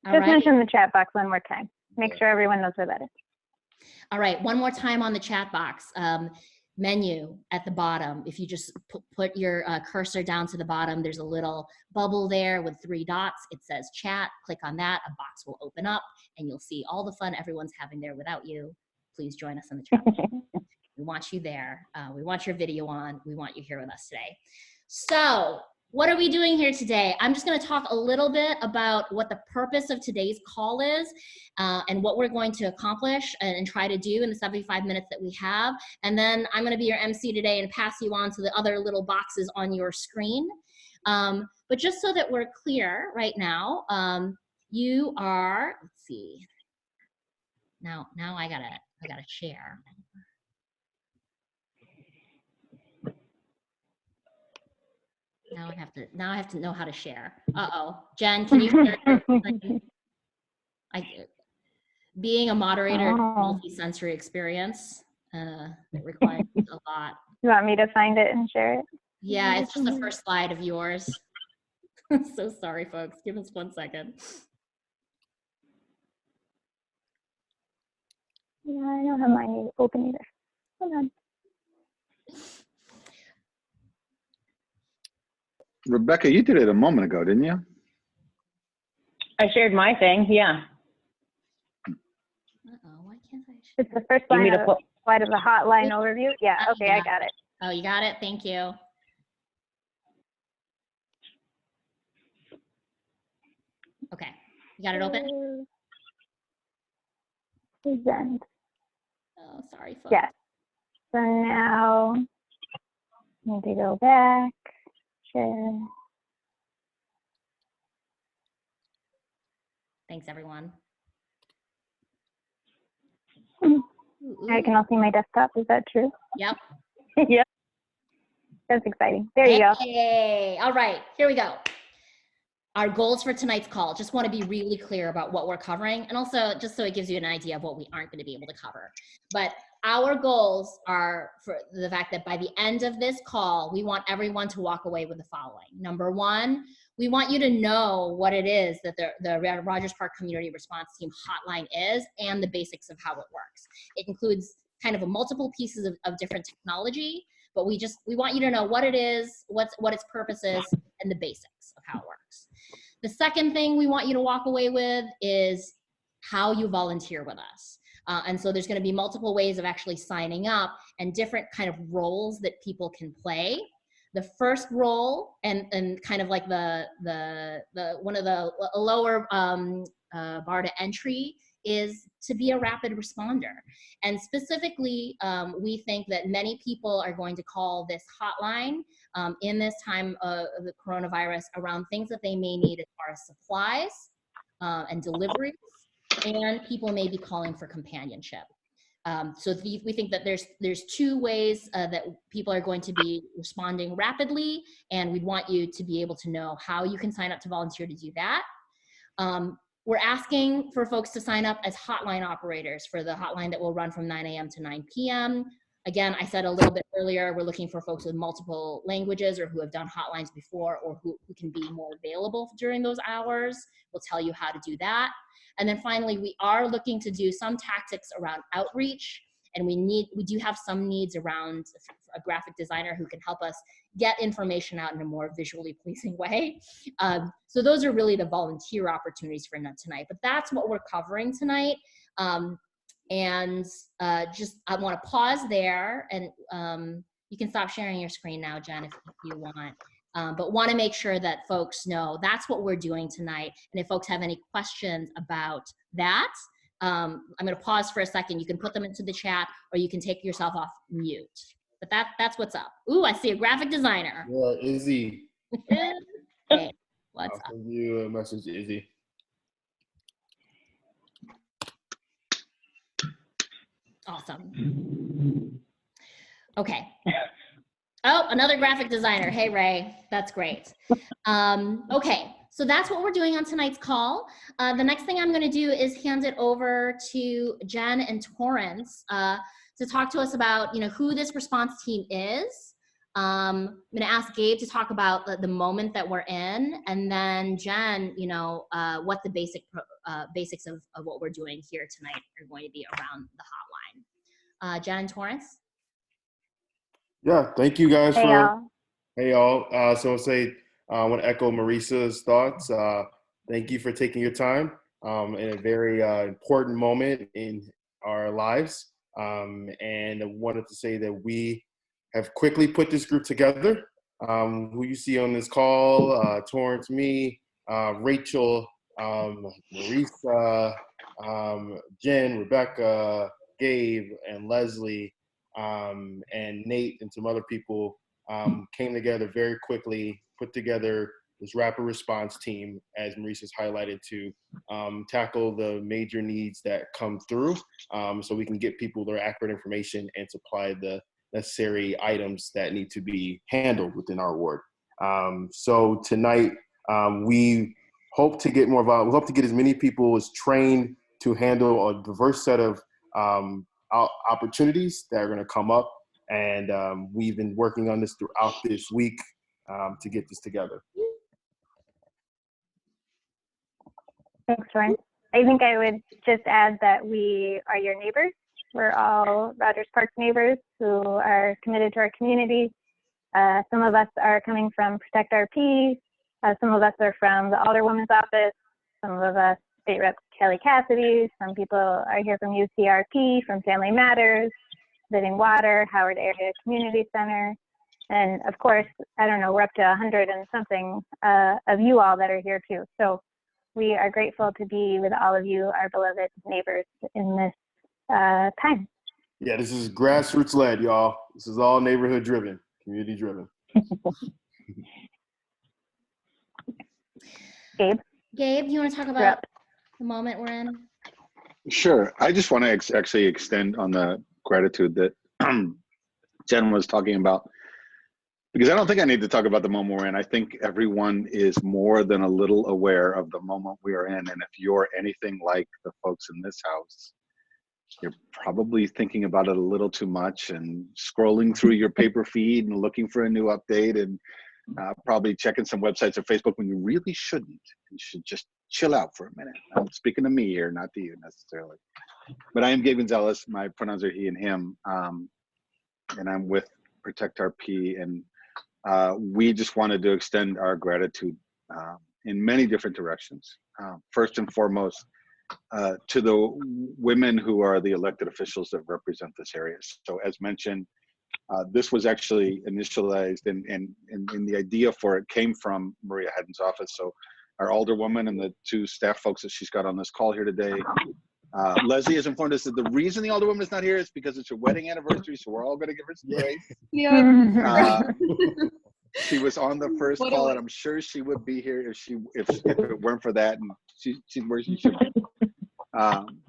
All Just right. mention the chat box one more time. Make sure everyone knows where that is. All right, one more time on the chat box. Menu at the bottom. If you just put your cursor down to the bottom, there's a little bubble there with 3 dots. It says chat. Click on that. A box will open up and you'll see all the fun everyone's having there without you. Please join us in the chat. We want you there. We want your video on. We want you here with us today. So what are we doing here today? I'm just going to talk a little bit about what the purpose of today's call is and what we're going to accomplish and try to do in the 75 minutes that we have. And then I'm going to be your MC today and pass you on to the other little boxes on your screen. But just so that we're clear right now, you are, let's see. Now I gotta share. Now I have to know how to share. Uh-oh. Jen, can you share your screen? Being a moderator is a multi-sensory experience. It requires a lot. You want me to find it and share it? Yeah, it's just the first slide of yours. So sorry, folks. Give us 1 second. Yeah, I don't have mine open either. Hold on. Rebecca, you did it a moment ago, didn't you? I shared my thing, yeah. Uh-oh, why can't I share? It's the first slide of the hotline overview. Yeah, okay, yeah. I got it. Oh, you got it? Thank you. Okay, you got it open? Present. Oh, sorry, folks. Yes. So now, need to go back, share. Thanks, everyone. I can all see my desktop. Is that true? Yep. Yep. That's exciting. There you go. Hey, all right, here we go. Our goals for tonight's call. Just want to be really clear about what we're covering, and also just so it gives you an idea of what we aren't going to be able to cover. But our goals are for the fact that by the end of this call, we want everyone to walk away with the following. Number 1, we want you to know what it is that the Rogers Park Community Response Team hotline is and the basics of how it works. It includes kind of multiple pieces of different technology, but we want you to know what it is, what its purpose is, and the basics of how it works. The second thing we want you to walk away with is how you volunteer with us. And so there's going to be multiple ways of actually signing up and different kind of roles that people can play. The first role and kind of like the one of the lower bar to entry is to be a rapid responder. And specifically, we think that many people are going to call this hotline in this time of the coronavirus around things that they may need as far as supplies and deliveries, and people may be calling for companionship. So we think that there's 2 ways that people are going to be responding rapidly, and we'd want you to be able to know how you can sign up to volunteer to do that. We're asking for folks to sign up as hotline operators for the hotline that will run from 9 a.m. to 9 p.m. Again, I said a little bit earlier, we're looking for folks with multiple languages or who have done hotlines before or who can be more available during those hours. We'll tell you how to do that. And then finally, we are looking to do some tactics around outreach, and we do have some needs around a graphic designer who can help us get information out in a more visually pleasing way. So those are really the volunteer opportunities for tonight, but that's what we're covering tonight. And I want to pause there, and you can stop sharing your screen now, Jen, if you want. But want to make sure that folks know that's what we're doing tonight. And if folks have any questions about that, I'm going to pause for a second. You can put them into the chat, or you can take yourself off mute. But that's what's up. Ooh, I see a graphic designer. Yeah, Izzy. Hey, what's up? I'll send you a message, Izzy. Awesome. Okay. Oh, another graphic designer. Hey, Ray. That's great. Okay, so that's what we're doing on tonight's call. The next thing I'm going to do is hand it over to Jen and Torrance to talk to us about, who this response team is, I'm going to ask Gabe to talk about the moment that we're in, and then Jen, what the basics of what we're doing here tonight are going to be around the hotline. Jen and Torrance? Yeah, thank you guys Hey, for. y'all. Hey, y'all. So I want to echo Marisa's thoughts. Thank you for taking your time in a very important moment in our lives. And I wanted to say that we have quickly put this group together. Who you see on this call, Torrance, me, Rachel, Marisa, Jen, Rebecca, Gabe, and Leslie, and Nate, and some other people came together very quickly, put together this rapid response team, as Maurice's highlighted, to tackle the major needs that come through, so we can get people their accurate information and supply the necessary items that need to be handled within our ward. So tonight, we hope to get more we hope to get as many people as trained to handle a diverse set of opportunities that are going to come up. And we've been working on this throughout this week to get this together. Thanks, Torrance. I think I would just add that we are your neighbors. We're all Rogers Park neighbors who are committed to our community. Some of us are coming from Protect RP. Some of us are from the Alderwoman's office. Some of us, State Rep Kelly Cassidy. Some people are here from UCRP, from Family Matters, Living Water, Howard Area Community Center. And of course, I don't know, we're up to 100 and something of you all that are here too. So we are grateful to be with all of you, our beloved neighbors, in this time. Yeah, this is grassroots led, y'all. This is all neighborhood driven, community driven. Gabe? Gabe, do you want to talk about the moment we're in? Sure. I just want to actually extend on the gratitude that Jen was talking about, because I don't think I need to talk about the moment we're in. I think everyone is more than a little aware of the moment we are in. And if you're anything like the folks in this house, you're probably thinking about it a little too much and scrolling through your paper feed and looking for a new update, and probably checking some websites or Facebook when you really shouldn't. You should just chill out for a minute. I'm speaking to me here, not to you necessarily. But I am Gabe Gonzalez. My pronouns are he and him. And I'm with Protect RP. And we just wanted to extend our gratitude in many different directions. First and foremost, to the women who are the elected officials that represent this area. So as mentioned, this was actually initialized and the idea for it came from Maria Hedden's office. So our alderwoman and the two staff folks that she's got on this call here today. Leslie has informed us that the reason the alderwoman is not here is because it's her wedding anniversary, so we're all going to give her some grace. Yeah. She was on the first call, and I'm sure she would be here if it weren't for that, and she's where she should be.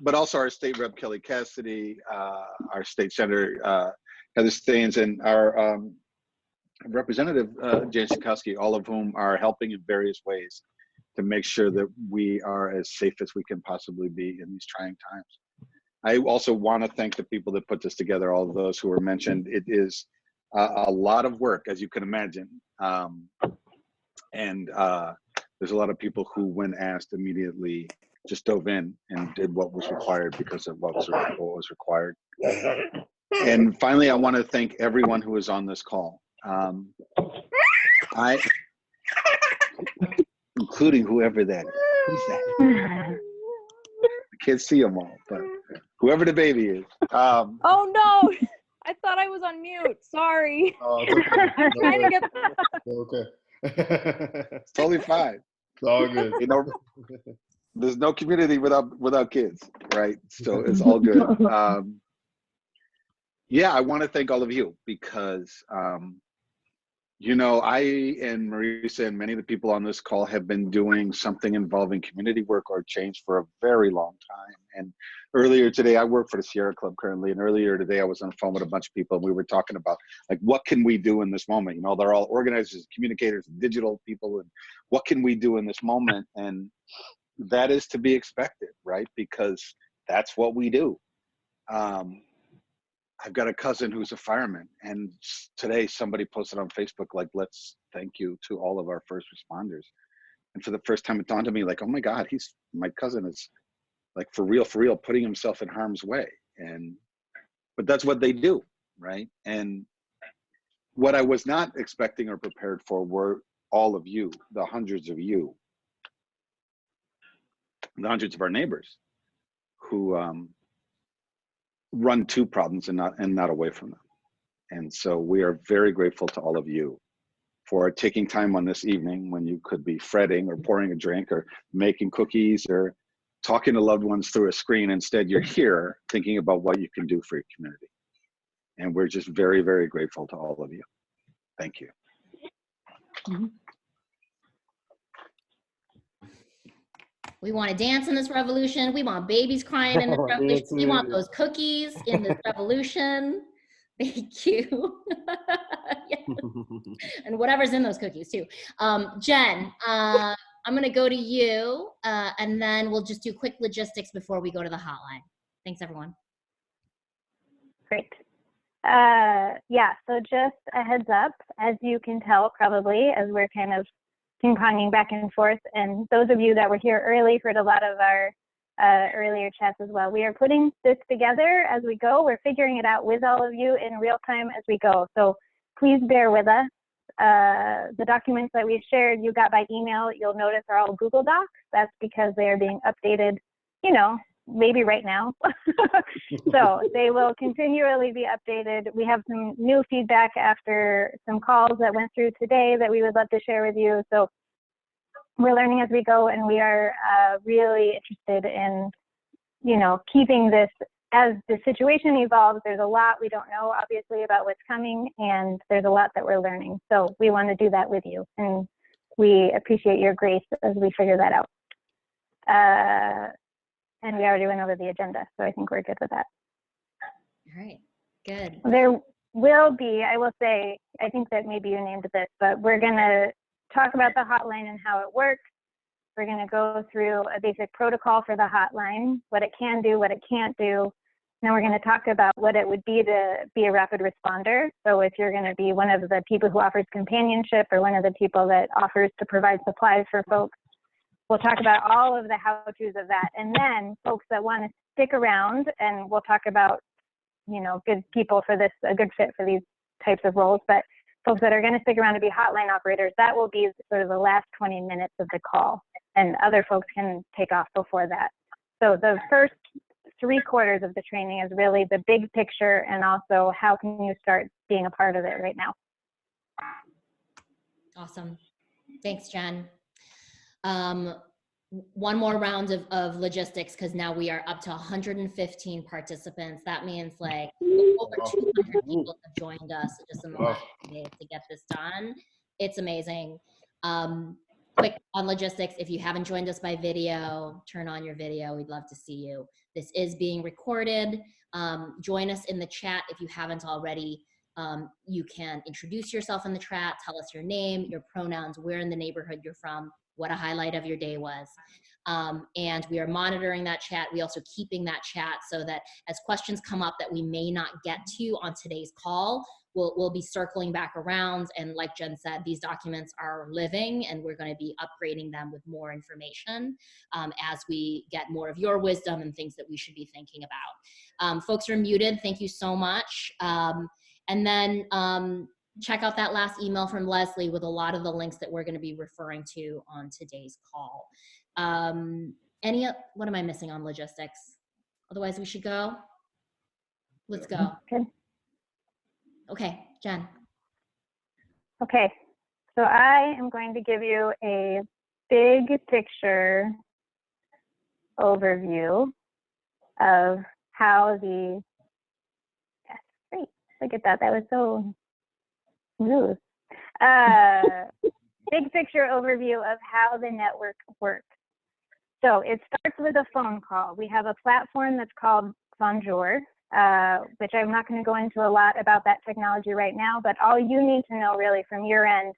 But also our state rep Kelly Cassidy, our state senator Heather Staines, and our representative Jan Schakowsky, all of whom are helping in various ways to make sure that we are as safe as we can possibly be in these trying times. I also want to thank the people that put this together, all of those who were mentioned. It is a lot of work, as you can imagine. And there's a lot of people who, when asked, immediately just dove in and did what was required because of what was required. And finally, I want to thank everyone who is on this call. Including whoever that is. Who's that? I can't see them all, but whoever the baby is. Oh no! I thought I was on mute. Sorry. Oh, it's okay. I'm trying to get. Okay. It's totally fine. It's all good. You know, there's no community without kids, right? So it's all good. Yeah, I want to thank all of you because you know, I and Marisa and many of the people on this call have been doing something involving community work or change for a very long time. And earlier today, I work for the Sierra Club currently, and earlier today I was on the phone with a bunch of people, and we were talking about, like, what can we do in this moment? You know, they're all organizers, communicators, digital people, and what can we do in this moment? And that is to be expected, right? Because that's what we do. I've got a cousin who's a fireman, and today somebody posted on Facebook, like, let's thank you to all of our first responders. And for the first time, it dawned on me, like, oh my God, my cousin is like, for real, putting himself in harm's way. But that's what they do, right? And what I was not expecting or prepared for were all of you, the hundreds of you, the hundreds of our neighbors who run to problems and not away from them. And so we are very grateful to all of you for taking time on this evening when you could be fretting or pouring a drink or making cookies or talking to loved ones through a screen. Instead, you're here thinking about what you can do for your community. And we're just very, very grateful to all of you. Thank you. We want to dance in this revolution. We want babies crying in this revolution. We want those cookies in this revolution. Thank you. Yeah. And whatever's in those cookies too. Jen, I'm going to go to you and then we'll just do quick logistics before we go to the hotline. Thanks, everyone. Great. Yeah, so just a heads up, as you can tell probably, as we're kind of ping-ponging back and forth, and those of you that were here early heard a lot of our earlier chats as well. We are putting this together as we go. We're figuring it out with all of you in real time as we go. So please bear with us. The documents that we shared you got by email, you'll notice are all Google Docs. That's because they are being updated, you know, maybe right now. So they will continually be updated. We have some new feedback after some calls that went through today that we would love to share with you. So we're learning as we go, and we are really interested in, you know, keeping this as the situation evolves. There's a lot we don't know, obviously, about what's coming, and there's a lot that we're learning. So we want to do that with you, and we appreciate your grace as we figure that out. And we already went over the agenda, so I think we're good with that. All right, good. There will be, I will say, I think that maybe you named this, but we're going to talk about the hotline and how it works. We're going to go through a basic protocol for the hotline, what it can do, what it can't do. Then we're going to talk about what it would be to be a rapid responder. So if you're going to be one of the people who offers companionship or one of the people that offers to provide supplies for folks, we'll talk about all of the how-tos of that. And then folks that want to stick around, and we'll talk about, you know, good people for this, a good fit for these types of roles, but folks that are going to stick around to be hotline operators, that will be sort of the last 20 minutes of the call, and other folks can take off before that. So the first 3/4 of the training is really the big picture, and also how can you start being a part of it right now. Awesome. Thanks, Jen. One more round of logistics, because now we are up to 115 participants. That means like over 200 people have joined us just in the last day to get this done. It's amazing. Quick on logistics, if you haven't joined us by video, turn on your video. We'd love to see you. This is being recorded. Join us in the chat if you haven't already. You can introduce yourself in the chat, tell us your name, your pronouns, where in the neighborhood you're from, what a highlight of your day was. And we are monitoring that chat. We also keeping that chat so that as questions come up that we may not get to on today's call, we'll be circling back around. And like Jen said, these documents are living, and we're going to be upgrading them with more information as we get more of your wisdom and things that we should be thinking about. Folks are muted. Thank you so much. And then check out that last email from Leslie with a lot of the links that we're going to be referring to on today's call. What am I missing on logistics? Otherwise, we should go. Let's go. Okay. Okay, Jen. Okay, so I am going to give you a big picture overview of how the, yes, great, look at that, that was so smooth. Big picture overview of how the network works. So it starts with a phone call. We have a platform that's called Bonjour, which I'm not going to go into a lot about that technology right now, but all you need to know really from your end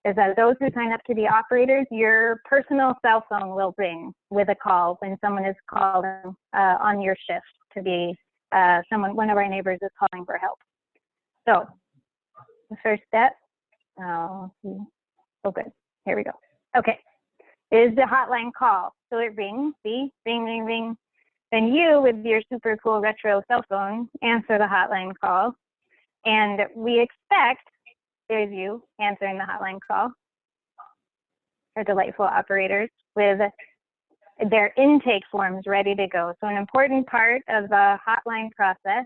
is that those who sign up to be operators, your personal cell phone will ring with a call when someone is calling on your shift to be one of our neighbors is calling for help. So the first step, oh good, here we go. Okay, is the hotline call. So it rings, see, ring, ring, ring. Then you, with your super cool retro cell phone, answer the hotline call. And we expect, there's you answering the hotline call, our delightful operators with their intake forms ready to go. So an important part of the hotline process,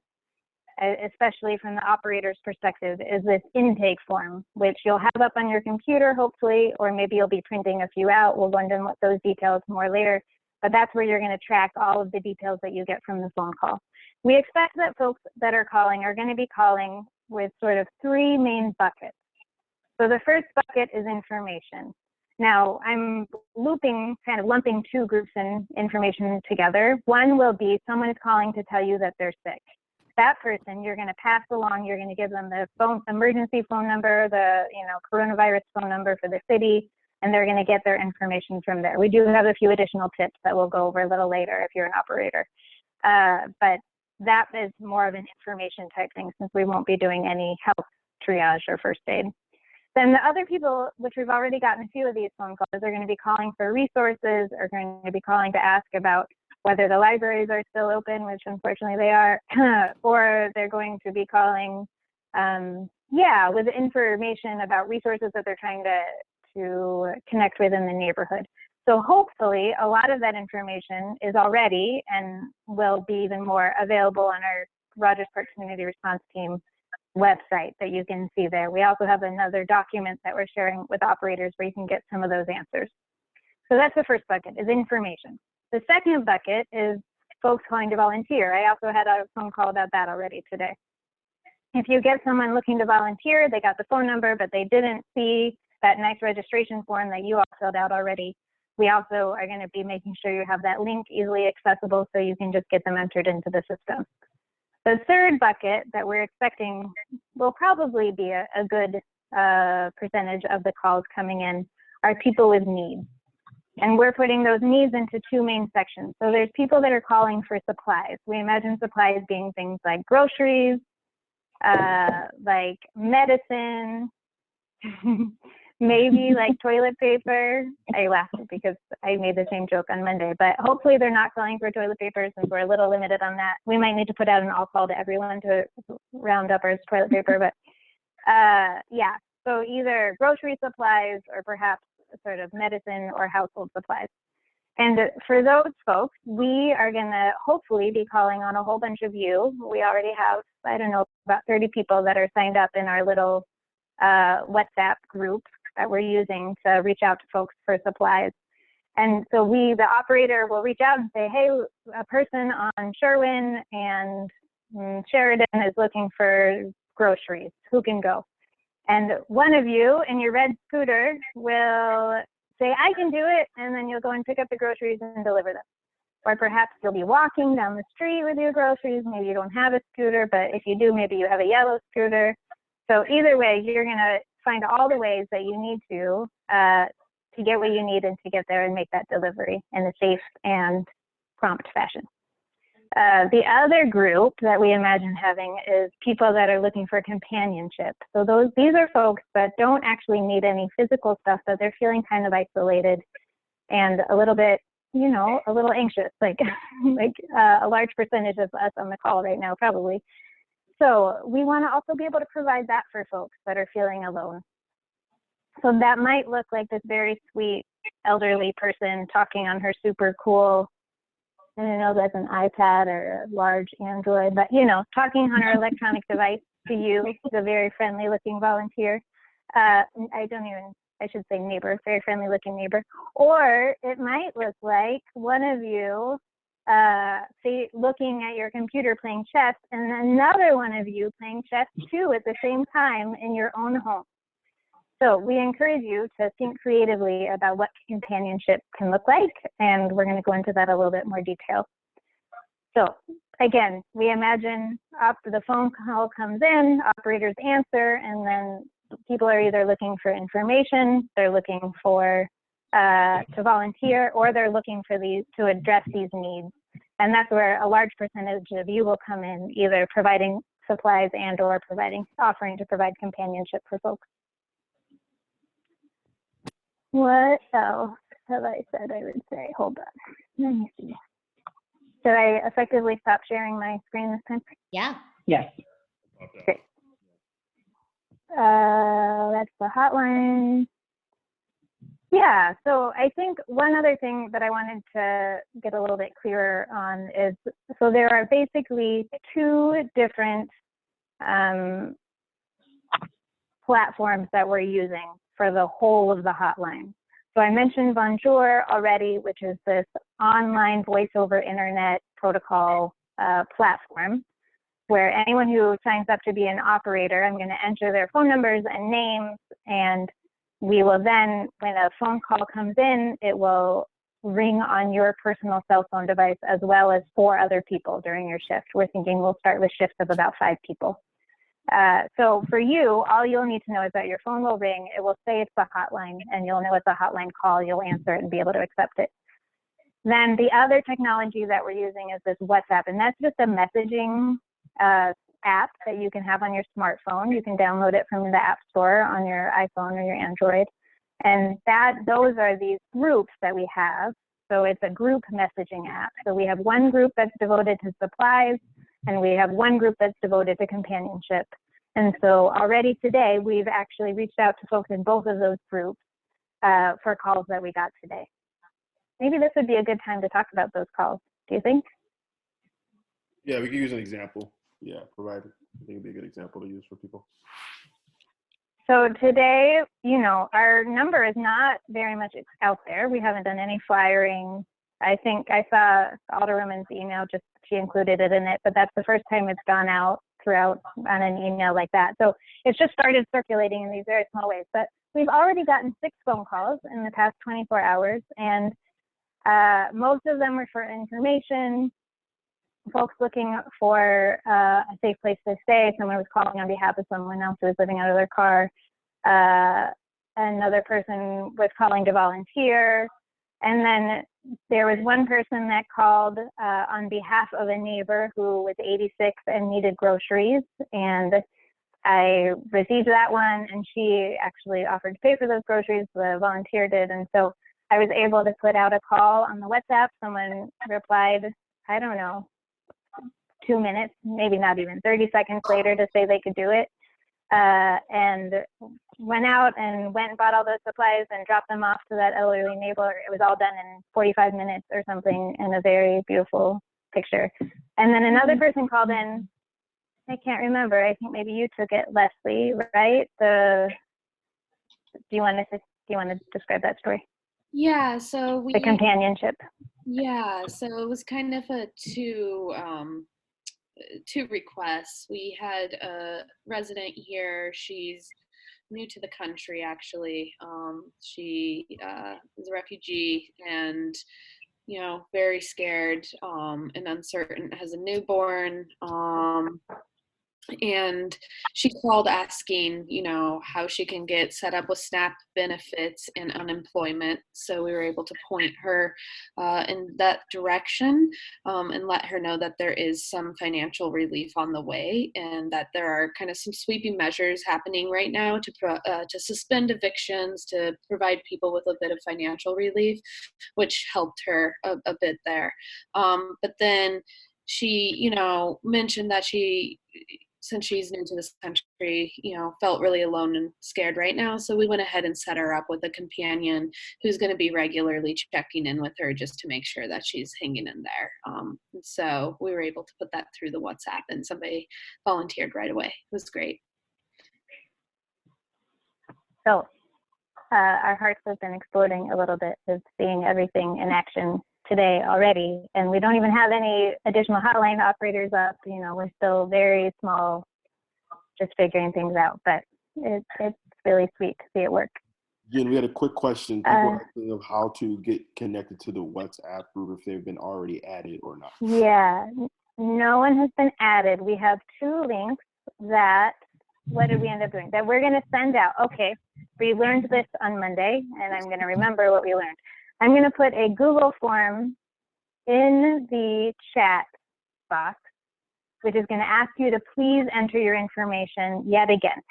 especially from the operator's perspective, is this intake form, which you'll have up on your computer, hopefully, or maybe you'll be printing a few out. We'll go into those details more later, but that's where you're going to track all of the details that you get from the phone call. We expect that folks that are calling are going to be calling with sort of three main buckets. So the first bucket is information. Now, I'm kind of lumping two groups in information together. One will be someone is calling to tell you that they're sick. That person, you're going to pass along, you're going to give them the emergency phone number, the coronavirus phone number for the city, and they're going to get their information from there. We do have a few additional tips that we'll go over a little later if you're an operator. But that is more of an information type thing, since we won't be doing any health triage or first aid. Then the other people, which we've already gotten a few of these phone calls, are going to be calling for resources, are going to be calling to ask about whether the libraries are still open, which unfortunately they are, or they're going to be calling, with information about resources that they're trying to connect with in the neighborhood. So hopefully a lot of that information is already and will be even more available on our Rogers Park Community Response Team website that you can see there. We also have another document that we're sharing with operators where you can get some of those answers. So that's the first bucket, is information. The second bucket is folks calling to volunteer. I also had a phone call about that already today. If you get someone looking to volunteer, they got the phone number, but they didn't see that nice registration form that you all filled out already, we also are going to be making sure you have that link easily accessible so you can just get them entered into the system. The third bucket that we're expecting will probably be a good percentage of the calls coming in are people with needs. And we're putting those needs into two main sections. So there's people that are calling for supplies. We imagine supplies being things like groceries, like medicine, maybe like toilet paper. I laughed because I made the same joke on Monday, but hopefully they're not calling for toilet paper since we're a little limited on that. We might need to put out an all call to everyone to round up our toilet paper, but yeah, so either grocery supplies or perhaps sort of medicine or household supplies. And for those folks, we are going to hopefully be calling on a whole bunch of you. We already have, I don't know, about 30 people that are signed up in our little WhatsApp group that we're using to reach out to folks for supplies. And so the operator will reach out and say, hey, a person on Sherwin and Sheridan is looking for groceries. Who can go? And one of you in your red scooter will say, I can do it. And then you'll go and pick up the groceries and deliver them. Or perhaps you'll be walking down the street with your groceries. Maybe you don't have a scooter, but if you do, maybe you have a yellow scooter. So either way, you're going to find all the ways that you need to get what you need and to get there and make that delivery in a safe and prompt fashion. The other group that we imagine having is people that are looking for companionship. So these are folks that don't actually need any physical stuff, but they're feeling kind of isolated and a little bit, a little anxious, like a large percentage of us on the call right now, probably. So we want to also be able to provide that for folks that are feeling alone. So that might look like this very sweet elderly person talking on her super cool, I don't know if that's an iPad or a large Android, but talking on her electronic device to you, the very friendly looking volunteer. I should say neighbor, very friendly looking neighbor. Or it might look like one of you say looking at your computer playing chess and another one of you playing chess too at the same time in your own home. So we encourage you to think creatively about what companionship can look like, and we're going to go into that a little bit more detail. So again, we imagine after the phone call comes in, operators answer, and then people are either looking for information, they're looking for to volunteer, or they're looking for to address these needs. And that's where a large percentage of you will come in, either providing supplies and or offering to provide companionship for folks. What else have I said I would say? Hold on. Let me see. Did I effectively stop sharing my screen this time? Yeah. Yes. Great. That's the hotline. Yeah, so I think one other thing that I wanted to get a little bit clearer on is, so there are basically two different platforms that we're using for the whole of the hotline. So I mentioned Bonjour already, which is this online voice over internet protocol platform, where anyone who signs up to be an operator, I'm going to enter their phone numbers and names, and we will then, when a phone call comes in, it will ring on your personal cell phone device as well as 4 other people during your shift. We're thinking we'll start with shifts of about 5 people. So for you, all you'll need to know is that your phone will ring, it will say it's a hotline, and you'll know it's a hotline call, you'll answer it and be able to accept it. Then the other technology that we're using is this WhatsApp, and that's just a messaging app that you can have on your smartphone. You can download it from the App Store on your iPhone or your Android. And those are these groups that we have. So it's a group messaging app. So we have one group that's devoted to supplies, and we have one group that's devoted to companionship. And so already today, we've actually reached out to folks in both of those groups for calls that we got today. Maybe this would be a good time to talk about those calls. Do you think? Yeah, we could use an example. Yeah, provide. I think it'd be a good example to use for people. So today, our number is not very much out there. We haven't done any flyering. I think I saw Alderwoman's email, just she included it in it, but that's the first time it's gone out throughout on an email like that. So it's just started circulating in these very small ways. But we've already gotten 6 phone calls in the past 24 hours, and most of them were for information, folks looking for a safe place to stay. Someone was calling on behalf of someone else who was living out of their car. Another person was calling to volunteer. And then there was one person that called on behalf of a neighbor who was 86 and needed groceries. And I received that one, and she actually offered to pay for those groceries. The volunteer did. And so I was able to put out a call on the WhatsApp. Someone replied, I don't know, 2 minutes, maybe not even 30 seconds later, to say they could do it. And went out and bought all those supplies and dropped them off to that elderly neighbor. It was all done in 45 minutes or something, in a very beautiful picture. And then another person called in. I can't remember. I think maybe you took it, Leslie, right? Do you want to describe that story? Yeah, so The companionship. Yeah, so it was kind of a two requests. We had a resident here. She's new to the country, actually. She is a refugee and, very scared and uncertain, has a newborn. And she called asking, how she can get set up with SNAP benefits and unemployment. So we were able to point her in that direction and let her know that there is some financial relief on the way, and that there are kind of some sweeping measures happening right now to suspend evictions, to provide people with a bit of financial relief, which helped her a bit there. But then she, mentioned that since she's new to this country, felt really alone and scared right now. So we went ahead and set her up with a companion who's going to be regularly checking in with her just to make sure that she's hanging in there. So we were able to put that through the WhatsApp, and somebody volunteered right away. It was great. So our hearts have been exploding a little bit with seeing everything in action today already, and we don't even have any additional hotline operators up. We're still very small, just figuring things out, but it's really sweet to see it work. Jen, we had a quick question. People asking of how to get connected to the WhatsApp group, if they've been already added or not. Yeah, no one has been added. We have 2 links that, what did we end up doing? That we're going to send out. Okay, we learned this on Monday, and I'm going to remember what we learned. I'm going to put a Google form in the chat box, which is going to ask you to please enter your information yet again.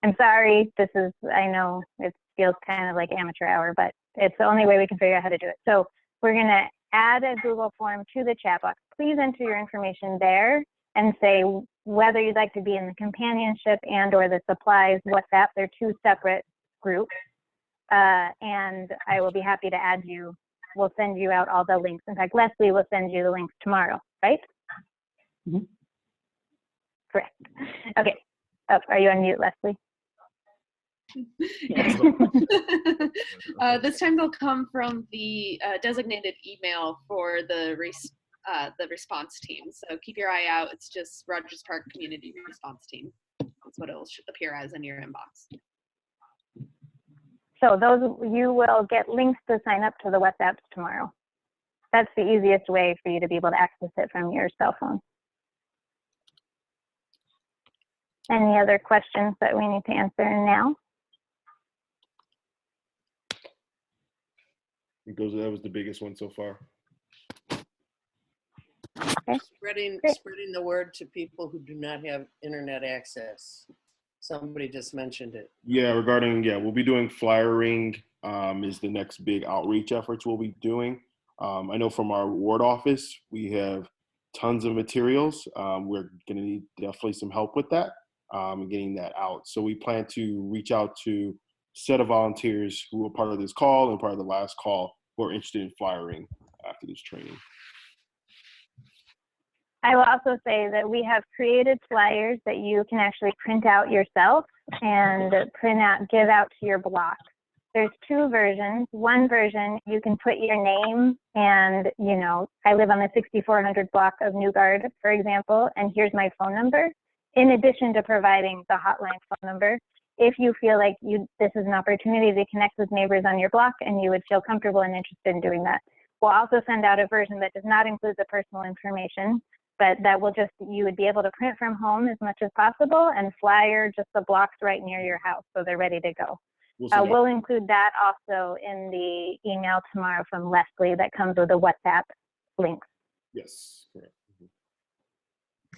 I'm sorry, I know it feels kind of like amateur hour, but it's the only way we can figure out how to do it. So we're going to add a Google form to the chat box. Please enter your information there and say whether you'd like to be in the companionship and or the supplies WhatsApp. They're two separate groups. And I will be happy to add you. We'll send you out all the links. In fact, Leslie will send you the links tomorrow, right? Mhm. Correct. Okay. Oh, are you on mute, Leslie? Yes. This time they'll come from the designated email for the response team. So keep your eye out. It's just Rogers Park Community Response Team. That's what it'll appear as in your inbox. So you will get links to sign up to the WhatsApps tomorrow. That's the easiest way for you to be able to access it from your cell phone. Any other questions that we need to answer now? I think that was the biggest one so far. Okay. Spreading Great. the word to people who do not have internet access. Somebody just mentioned it. Yeah, we'll be doing flyering is the next big outreach efforts we'll be doing. I know from our ward office, we have tons of materials. We're going to need definitely some help with that and getting that out. So we plan to reach out to a set of volunteers who were part of this call and part of the last call who are interested in flyering after this training. I will also say that we have created flyers that you can actually print out yourself and give out to your block. There's two versions. One version, you can put your name and, I live on the 6400 block of Newgard, for example, and here's my phone number, in addition to providing the hotline phone number. If you feel like this is an opportunity to connect with neighbors on your block and you would feel comfortable and interested in doing that. We'll also send out a version that does not include the personal information, but that you would be able to print from home as much as possible and flyer just the blocks right near your house so they're ready to go. We'll include that also in the email tomorrow from Leslie that comes with a WhatsApp link. Yes, correct.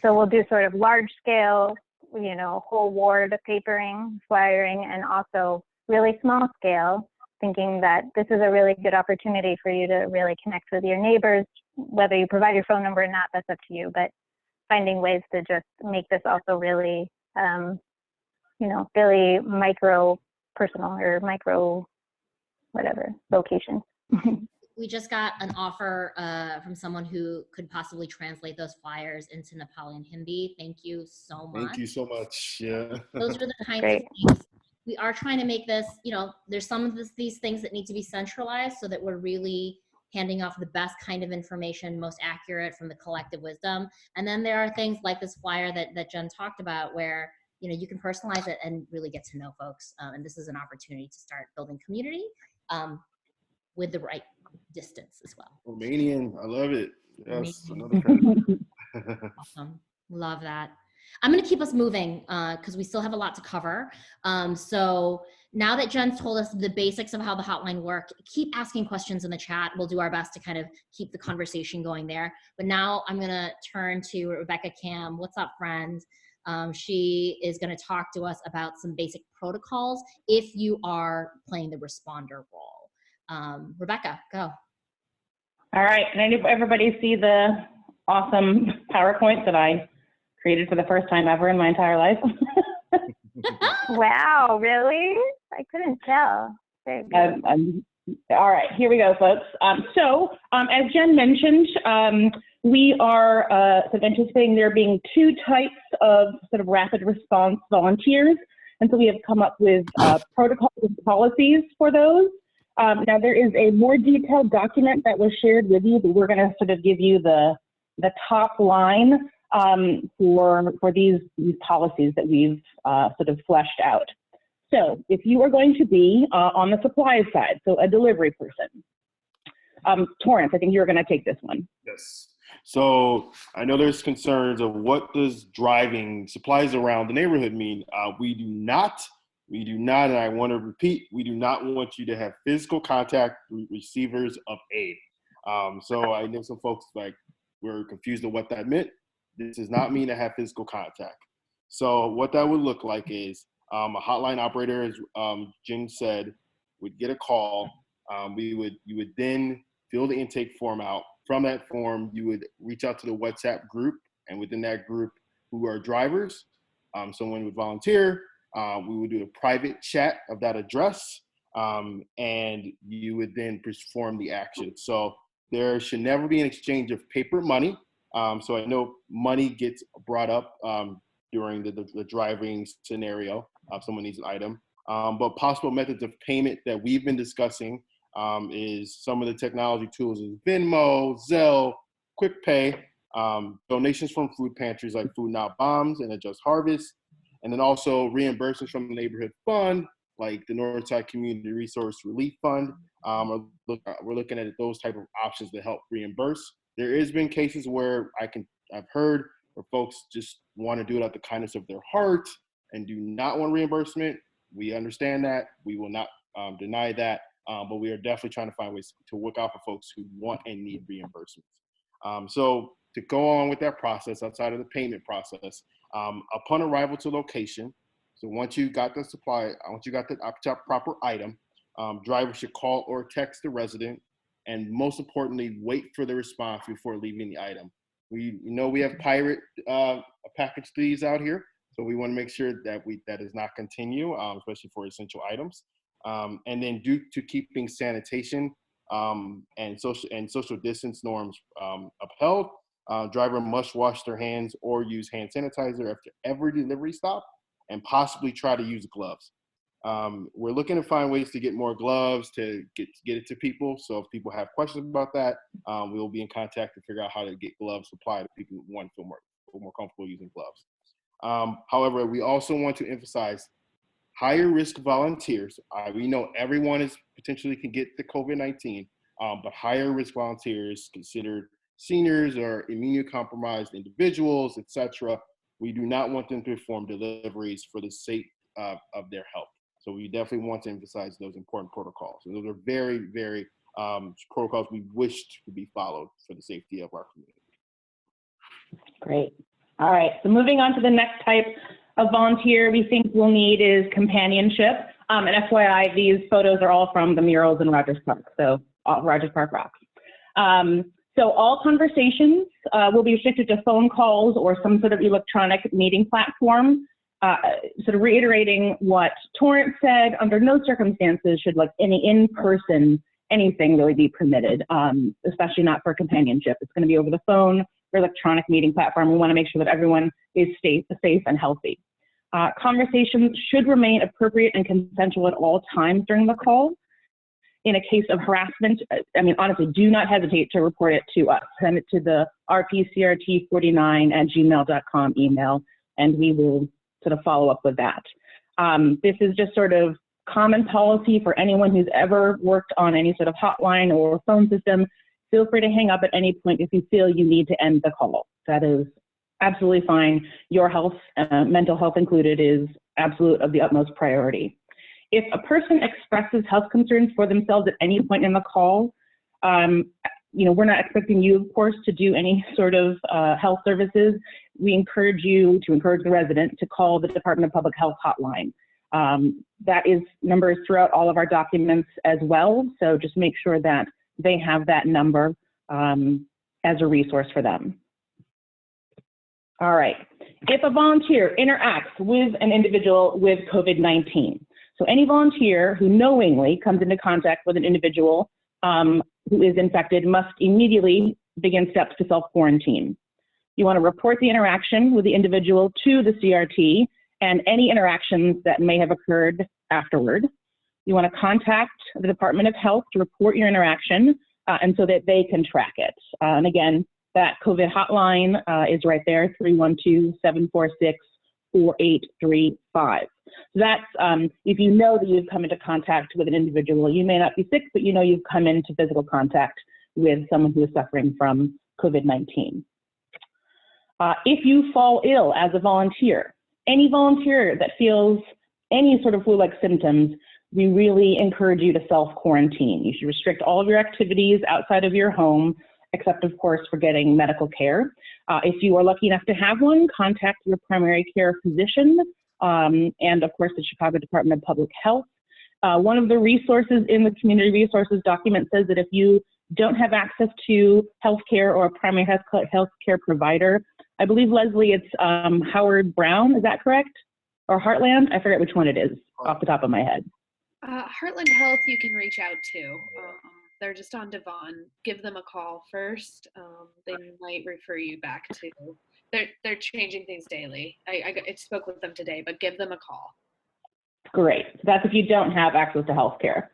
So we'll do sort of large scale, whole ward papering, flyering, and also really small scale, thinking that this is a really good opportunity for you to really connect with your neighbors. Whether you provide your phone number or not, that's up to you, but finding ways to just make this also really, really micro personal or micro whatever location. We just got an offer from someone who could possibly translate those flyers into Nepali and Hindi. Thank you so much. Thank you so much. Yeah. Those are the kinds Great. of things. We are trying to make this, there's some of these things that need to be centralized so that we're really handing off the best kind of information, most accurate from the collective wisdom. And then there are things like this flyer that Jen talked about where, you can personalize it and really get to know folks. And this is an opportunity to start building community with the right distance as well. Romanian, I love it. Yes, Awesome. Love that. I'm going to keep us moving because we still have a lot to cover. So now that Jen's told us the basics of how the hotline work, keep asking questions in the chat. We'll do our best to kind of keep the conversation going there. But now I'm going to turn to Rebecca Cam. What's up, friend? She is going to talk to us about some basic protocols if you are playing the responder role. Rebecca, go. All right. Can everybody see the awesome PowerPoint that I created for the first time ever in my entire life? Wow, really? I couldn't tell. Very good. All right, here we go, folks. As Jen mentioned, we are anticipating there being two types of sort of rapid response volunteers. And so we have come up with protocols and policies for those. Now there is a more detailed document that was shared with you, but we're going to sort of give you the top line for these policies that we've sort of fleshed out. So if you are going to be on the supplies side, so a delivery person, Torrance, I think you're going to take this one. Yes. So I know there's concerns of what does driving supplies around the neighborhood mean. We do not, and I want to repeat, we do not want you to have physical contact with receivers of aid. So I know some folks like were confused on what that meant. This does not mean to have physical contact. So what that would look like is a hotline operator, as Jen said, would get a call. You would then fill the intake form out. From that form, you would reach out to the WhatsApp group, and within that group, who are drivers, someone would volunteer. We would do a private chat of that address, and you would then perform the action. So there should never be an exchange of paper money. So I know money gets brought up during the driving scenario if someone needs an item. But possible methods of payment that we've been discussing is some of the technology tools is Venmo, Zelle, QuickPay, donations from food pantries like Food Not Bombs and Adjust Harvest, and then also reimbursements from the neighborhood fund like the Northside Community Resource Relief Fund. We're looking at those type of options to help reimburse. There has been cases where I've heard where folks just want to do it out the kindness of their heart and do not want reimbursement. We understand that. We will not deny that, but we are definitely trying to find ways to work out for folks who want and need reimbursements. So to go on with that process outside of the payment process, upon arrival to location, so once you got the supply, once you got the proper item, driver should call or text the resident, and most importantly, wait for the response before leaving the item. We know we have pirate package thieves out here, so we want to make sure that that does not continue, especially for essential items. And then due to keeping sanitation and social distance norms upheld, driver must wash their hands or use hand sanitizer after every delivery stop, and possibly try to use gloves. We're looking to find ways to get more gloves to get it to people. So if people have questions about that, we will be in contact to figure out how to get gloves supplied to people who want to feel more comfortable using gloves. However, we also want to emphasize higher risk volunteers. We know everyone is potentially can get the COVID-19, but higher risk volunteers considered seniors or immunocompromised individuals, etc. We do not want them to perform deliveries for the sake of their health. So we definitely want to emphasize those important protocols. And those are very, very protocols we wish to be followed for the safety of our community. Great. All right, so moving on to the next type of volunteer we think we'll need is companionship. And FYI, these photos are all from the murals in Rogers Park, so Rogers Park rocks. So all conversations will be restricted to phone calls or some sort of electronic meeting platform, sort of reiterating what Torrance said. Under no circumstances should like any in-person anything really be permitted, especially not for companionship. It's going to be over the phone or electronic meeting platform. We want to make sure that everyone is safe and healthy. Conversations should remain appropriate and consensual at all times during the call. In a case of harassment, I mean, honestly, do not hesitate to report it to us. Send it to the rpcrt49@gmail.com email, and we will sort of follow up with that. This is just sort of common policy for anyone who's ever worked on any sort of hotline or phone system. Feel free to hang up at any point if you feel you need to end the call. That is absolutely fine. Your health, mental health included, is absolute of the utmost priority. If a person expresses health concerns for themselves at any point in the call, we're not expecting you, of course, to do any sort of health services. We encourage you to encourage the resident to call the Department of Public Health hotline. That is numbers throughout all of our documents as well. So just make sure that they have that number as a resource for them. All right. If a volunteer interacts with an individual with COVID-19, so any volunteer who knowingly comes into contact with an individual who is infected must immediately begin steps to self-quarantine. You want to report the interaction with the individual to the CRT and any interactions that may have occurred afterward. You want to contact the Department of Health to report your interaction and so that they can track it. And again, that COVID hotline is right there, 312-746-4835. So that's if you know that you've come into contact with an individual. You may not be sick, but you know you've come into physical contact with someone who is suffering from COVID-19. If you fall ill as a volunteer, any volunteer that feels any sort of flu-like symptoms, we really encourage you to self-quarantine. You should restrict all of your activities outside of your home, except of course for getting medical care. If you are lucky enough to have one, contact your primary care physician and of course the Chicago Department of Public Health. One of the resources in the community resources document says that if you don't have access to healthcare or a primary health care provider, I believe, Leslie, it's Howard Brown, is that correct? Or Heartland? I forget which one it is off the top of my head. Heartland Health, you can reach out to. They're just on Devon. Give them a call first. They might refer you back to. They're changing things daily. I spoke with them today, but give them a call. Great. So that's if you don't have access to healthcare.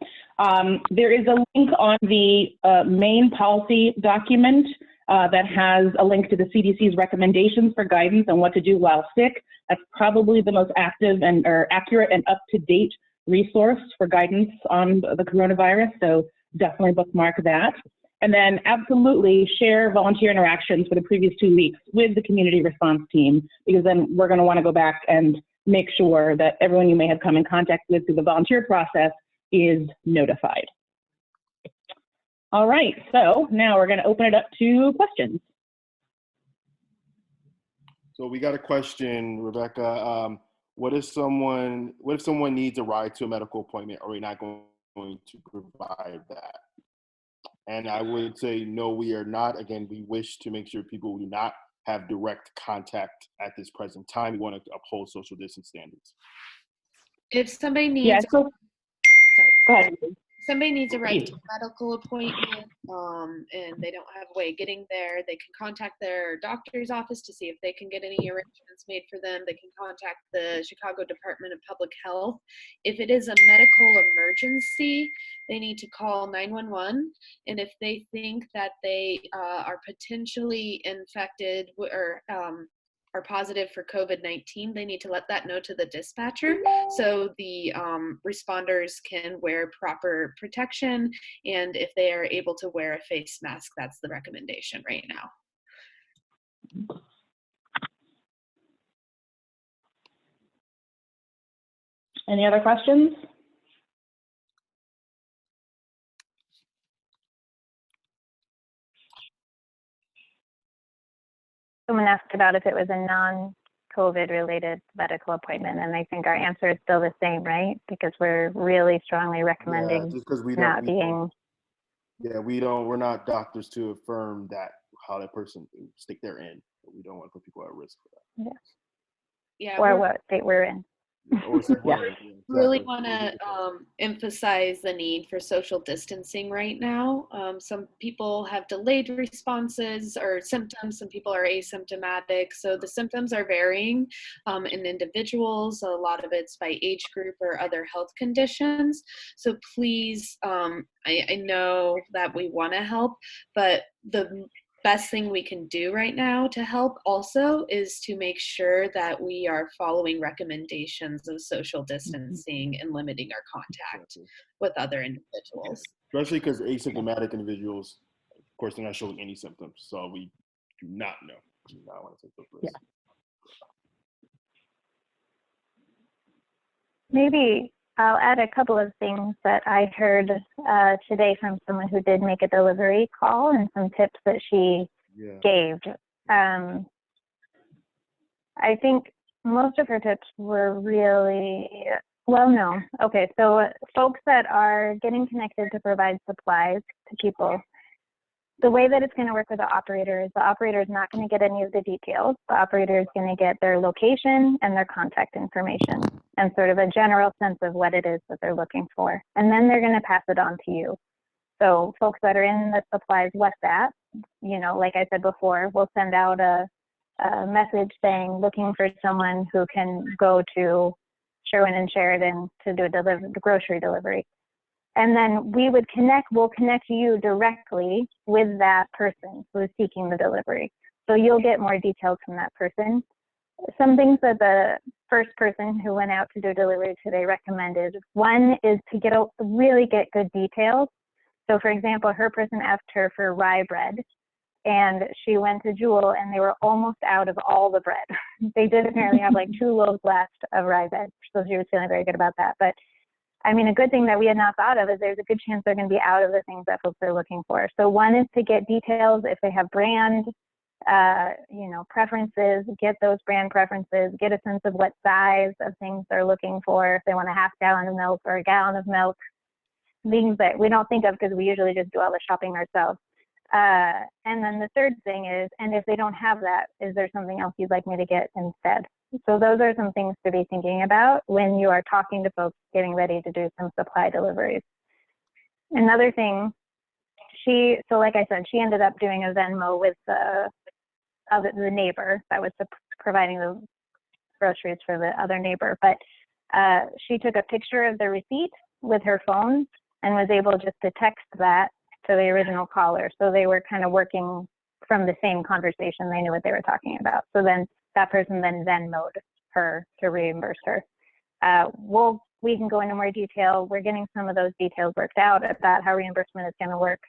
There is a link on the main policy document that has a link to the CDC's recommendations for guidance on what to do while sick. That's probably the most active and or accurate and up-to-date resource for guidance on the coronavirus. So definitely bookmark that. And then absolutely share volunteer interactions for the previous 2 weeks with the community response team, because then we're going to want to go back and make sure that everyone you may have come in contact with through the volunteer process is notified. All right, so now we're going to open it up to questions. So we got a question, Rebecca. What if someone needs a ride to a medical appointment? Are we not going to provide that? And I would say, no, we are not. Again, we wish to make sure people do not have direct contact at this present time. We want to uphold social distance standards. If somebody needs, Yeah, so, sorry, go ahead. somebody needs a ride to a medical appointment and they don't have a way of getting there, they can contact their doctor's office to see if they can get any arrangements made for them. They can contact the Chicago Department of Public Health. If it is a medical emergency, they need to call 911. And if they think that they are potentially infected or are positive for COVID-19, they need to let that know to the dispatcher so the responders can wear proper protection. And if they are able to wear a face mask, that's the recommendation right now. Any other questions? Someone asked about if it was a non-COVID related medical appointment, and I think our answer is still the same, right? Because we're really strongly recommending just because we're not doctors to affirm that how that person stick their in. We don't want to put people at risk for that. Yeah, or what state we're in. Really want to emphasize the need for social distancing right now. Some people have delayed responses or symptoms. Some people are asymptomatic. So the symptoms are varying in individuals. A lot of it's by age group or other health conditions. So please, I know that we want to help, but the best thing we can do right now to help also is to make sure that we are following recommendations of social distancing and limiting our contact with other individuals. Especially because asymptomatic individuals, of course, they're not showing any symptoms. So we do not know. Do not want to take those risks. Yeah. Maybe I'll add a couple of things that I heard today from someone who did make a delivery call and some tips that she gave. I think most of her tips were really, well, no. Okay, so folks that are getting connected to provide supplies to people, the way that it's going to work with the operator is not going to get any of the details. The operator is going to get their location and their contact information and sort of a general sense of what it is that they're looking for. And then they're going to pass it on to you. So folks that are in the supplies WhatsApp, you know, like I said before, we'll send out a message saying, looking for someone who can go to Sherwin and Sheridan to do the grocery delivery. And then we'll connect you directly with that person who is seeking the delivery. So you'll get more details from that person. Some things that the first person who went out to do delivery today recommended. One is to really get good details. So for example, her person asked her for rye bread, and she went to Jewel and they were almost out of all the bread. They did apparently have like 2 loaves left of rye bread, so she was feeling very good about that. But I mean, a good thing that we had not thought of is there's a good chance they're going to be out of the things that folks are looking for. So one is to get details if they have brand, preferences, get those brand preferences, get a sense of what size of things they're looking for, if they want a half gallon of milk or a gallon of milk, things that we don't think of because we usually just do all the shopping ourselves. And then the third thing is, and if they don't have that, is there something else you'd like me to get instead? So those are some things to be thinking about when you are talking to folks getting ready to do some supply deliveries. Another thing, so like I said, she ended up doing a Venmo with the neighbor that was providing the groceries for the other neighbor. But she took a picture of the receipt with her phone and was able just to text that to the original caller. So they were kind of working from the same conversation. They knew what they were talking about. So then that person then Venmo'd her to reimburse her. We can go into more detail. We're getting some of those details worked out about how reimbursement is going to work.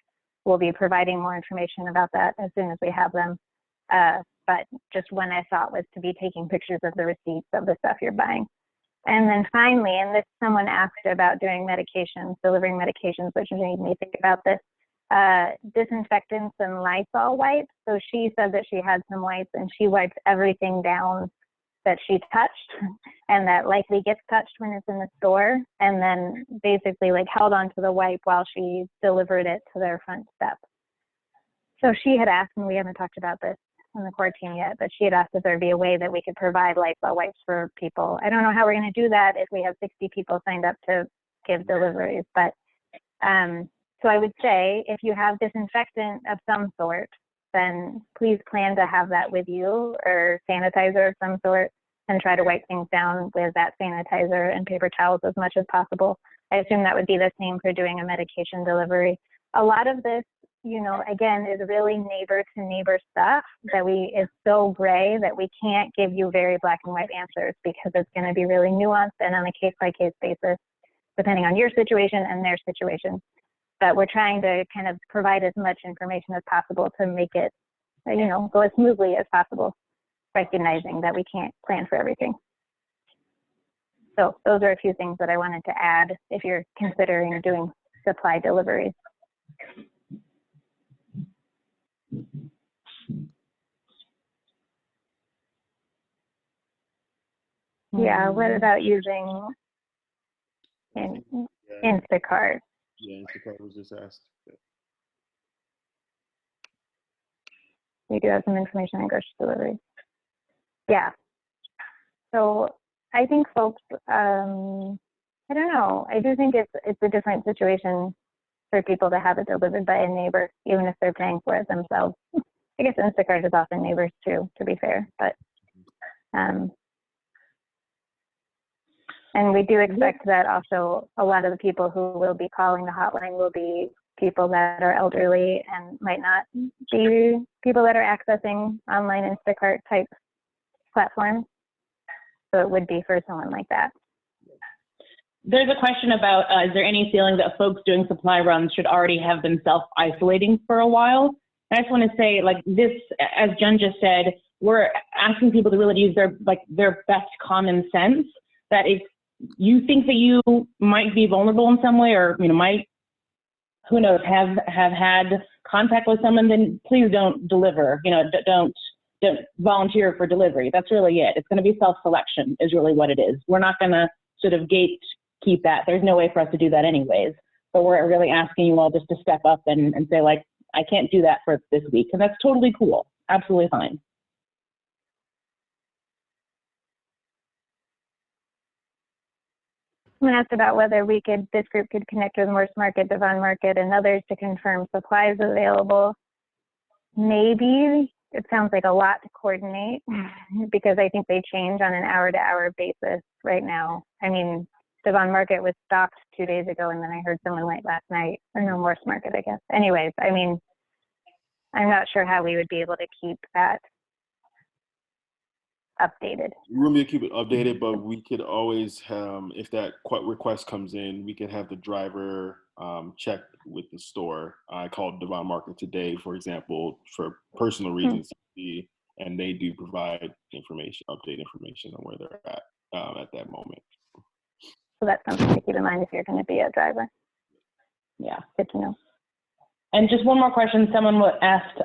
We'll be providing more information about that as soon as we have them. But just one I thought was to be taking pictures of the receipts of the stuff you're buying. And then finally, and this someone asked about doing medications, delivering medications, which made me think about this, disinfectants and Lysol wipes. So she said that she had some wipes and she wipes everything down that she touched and that likely gets touched when it's in the store, and then basically like held onto the wipe while she delivered it to their front step. So she had asked, and we haven't talked about this on the core team yet, but she had asked if there'd be a way that we could provide Lysol wipes for people. I don't know how we're going to do that if we have 60 people signed up to give deliveries, but so I would say if you have disinfectant of some sort, then please plan to have that with you, or sanitizer of some sort, and try to wipe things down with that sanitizer and paper towels as much as possible. I assume that would be the same for doing a medication delivery. A lot of this, again, is really neighbor to neighbor stuff that is so gray that we can't give you very black and white answers because it's going to be really nuanced and on a case by case basis, depending on your situation and their situation. But we're trying to kind of provide as much information as possible to make it, go as smoothly as possible, recognizing that we can't plan for everything. So those are a few things that I wanted to add if you're considering doing supply deliveries. Yeah, what about using Instacart? Yeah, Instacart was just asked. We do have some information on grocery delivery. Yeah. So I think folks, I don't know. I do think it's a different situation for people to have it delivered by a neighbor, even if they're paying for it themselves. I guess Instacart is often neighbors too, to be fair. But and we do expect that also a lot of the people who will be calling the hotline will be people that are elderly and might not be people that are accessing online Instacart type platforms. So it would be for someone like that. There's a question about, is there any feeling that folks doing supply runs should already have been self-isolating for a while? And I just want to say, like this, as Jen just said, we're asking people to really use their best common sense, that if you think that you might be vulnerable in some way, or might, who knows, have had contact with someone, then please don't deliver. Don't volunteer for delivery. That's really it. It's going to be self-selection is really what it is. We're not going to sort of gatekeep that. There's no way for us to do that anyways. But we're really asking you all just to step up and say, like, I can't do that for this week, and that's totally cool. Absolutely fine. Someone asked about whether this group could connect with Morse Market, Devon Market, and others to confirm supplies available. Maybe. It sounds like a lot to coordinate because I think they change on an hour-to-hour basis right now. I mean, Devon Market was stopped 2 days ago, and then I heard someone went last night. Or no, Morse Market, I guess. Anyways, I mean, I'm not sure how we would be able to keep that updated. We wouldn't be able to keep it updated, but we could always, if that request comes in, we could have the driver check with the store. I called Devon Market today, for example, for personal reasons, and they do provide information, update information on where they're at that moment. So that's something to keep in mind if you're going to be a driver. Yeah. Good to know. And just one more question. Someone asked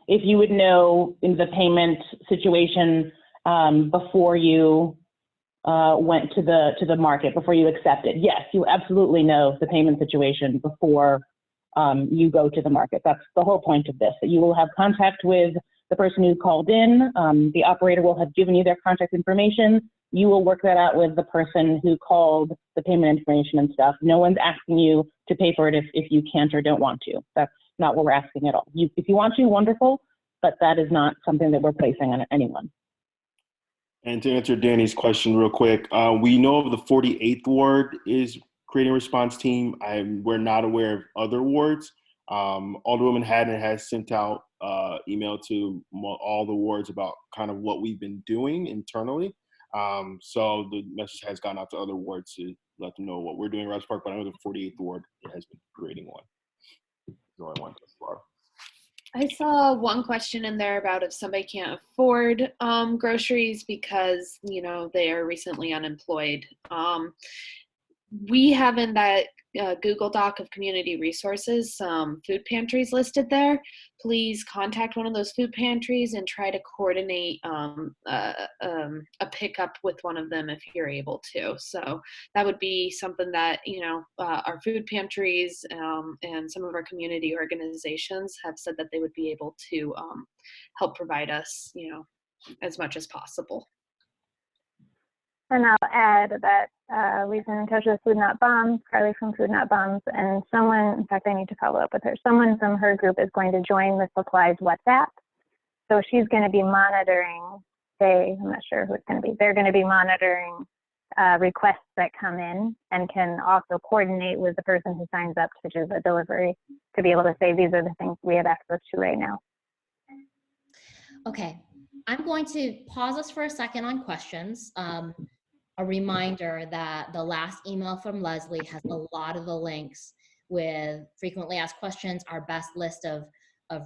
if you would know in the payment situation before you went to the market, before you accepted. Yes, you absolutely know the payment situation before you go to the market. That's the whole point of this, that you will have contact with the person who called in. The operator will have given you their contact information. You will work that out with the person who called the payment information and stuff. No one's asking you to pay for it if you can't or don't want to. That's not what we're asking at all. If you want to, wonderful, but that is not something that we're placing on anyone. And to answer Danny's question real quick, we know of the 48th ward is creating a response team. We're not aware of other wards. Alderwoman Haddon has sent out email to all the wards about kind of what we've been doing internally. So the message has gone out to other wards to let them know what we're doing in Rouse's Park, but I know the 48th ward has been creating one. There's only one thus far. I saw one question in there about if somebody can't afford groceries because, you know, they are recently unemployed. We have in that Google Doc of community resources some food pantries listed there. Please contact one of those food pantries and try to coordinate a pickup with one of them if you're able to. So that would be something that, you know, our food pantries and some of our community organizations have said that they would be able to help provide us, you know, as much as possible. And I'll add that we've been in touch with Food Not Bombs, Carly from Food Not Bombs, and someone, in fact, I need to follow up with her. Someone from her group is going to join the supplies WhatsApp. So she's going to be monitoring, I'm not sure who it's going to be. They're going to be monitoring requests that come in and can also coordinate with the person who signs up to do the delivery to be able to say, these are the things we have access to right now. Okay, I'm going to pause us for a second on questions. A reminder that the last email from Leslie has a lot of the links with frequently asked questions, our best list of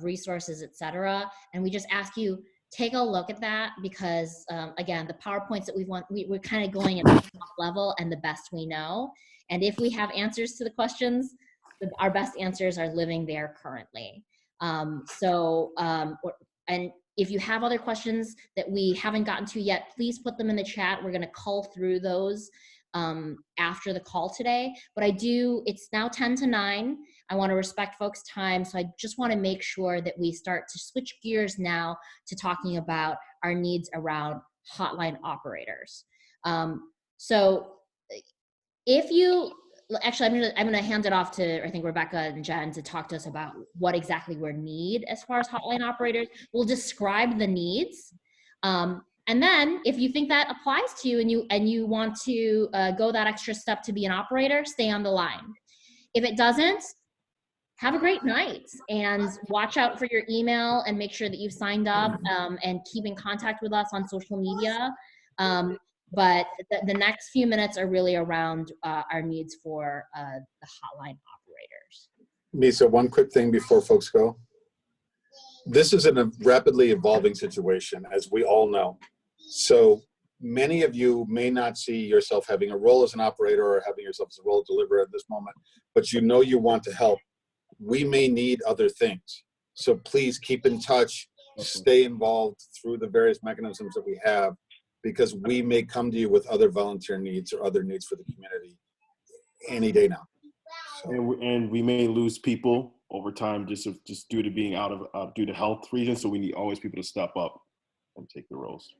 resources, etc. And we just ask you, take a look at that because again, the PowerPoints that we're kind of going at the top level and the best we know. And if we have answers to the questions, our best answers are living there currently. And if you have other questions that we haven't gotten to yet, please put them in the chat. We're gonna cull through those after the call today. But it's now 10 to 9. I wanna respect folks' time. So I just wanna make sure that we start to switch gears now to talking about our needs around hotline operators. So if you, actually, I'm gonna hand it off to, I think, Rebecca and Jen to talk to us about what exactly we need as far as hotline operators. We'll describe the needs. And then if you think that applies to you and you want to go that extra step to be an operator, stay on the line. If it doesn't, have a great night and watch out for your email and make sure that you've signed up and keep in contact with us on social media. But the next few minutes are really around our needs for the hotline operators. Nisa, one quick thing before folks go. This is a rapidly evolving situation, as we all know. So many of you may not see yourself having a role as an operator or having yourself as a role deliverer at this moment, but you know you want to help. We may need other things. So please keep in touch, stay involved through the various mechanisms that we have, because we may come to you with other volunteer needs or other needs for the community any day now. So. And we may lose people over time just due to being due to health reasons. So we need always people to step up and take the roles.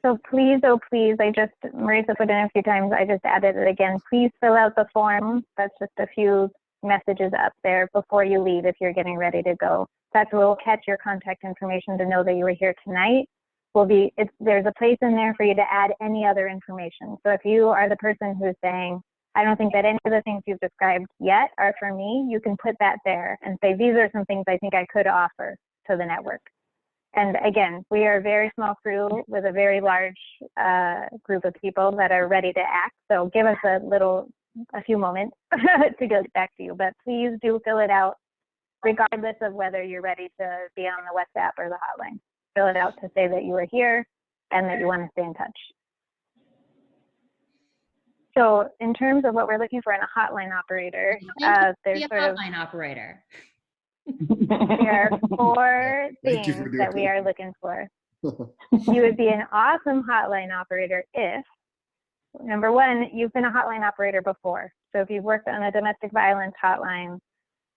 So please, oh please, Marisa put in a few times, I just added it again. Please fill out the form. That's just a few messages up there before you leave if you're getting ready to go. That will catch your contact information to know that you were here tonight. There's a place in there for you to add any other information. So if you are the person who's saying, I don't think that any of the things you've described yet are for me, you can put that there and say, these are some things I think I could offer to the network. And again, we are a very small crew with a very large group of people that are ready to act. So give us a few moments to get back to you, but please do fill it out regardless of whether you're ready to be on the WhatsApp or the hotline. Fill it out to say that you are here and that you want to stay in touch. So in terms of what we're looking for in a hotline operator, there's Be a sort of hotline operator. there are 4 Thank you things for doing that we are looking for. You would be an awesome hotline operator if, number 1, you've been a hotline operator before. So if you've worked on a domestic violence hotline,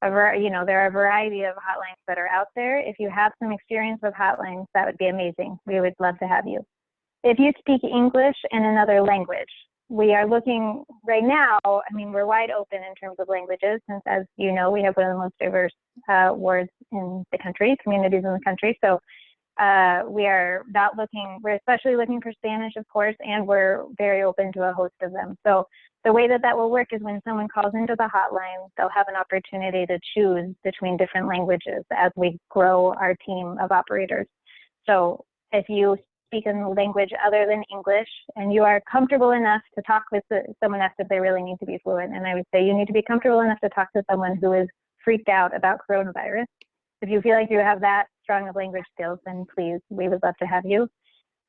you know, there are a variety of hotlines that are out there. If you have some experience with hotlines, that would be amazing. We would love to have you. If you speak English and another language, we are looking right now, I mean, we're wide open in terms of languages, since as you know, we have one of the most diverse wards in the country, communities in the country. So we are not looking, we're especially looking for Spanish, of course, and we're very open to a host of them. So the way that that will work is when someone calls into the hotline, they'll have an opportunity to choose between different languages as we grow our team of operators. So if you speak in a language other than English and you are comfortable enough to talk with someone else, if they really need to be fluent, and I would say you need to be comfortable enough to talk to someone who is freaked out about coronavirus. If you feel like you have that strong of language skills, then please, we would love to have you.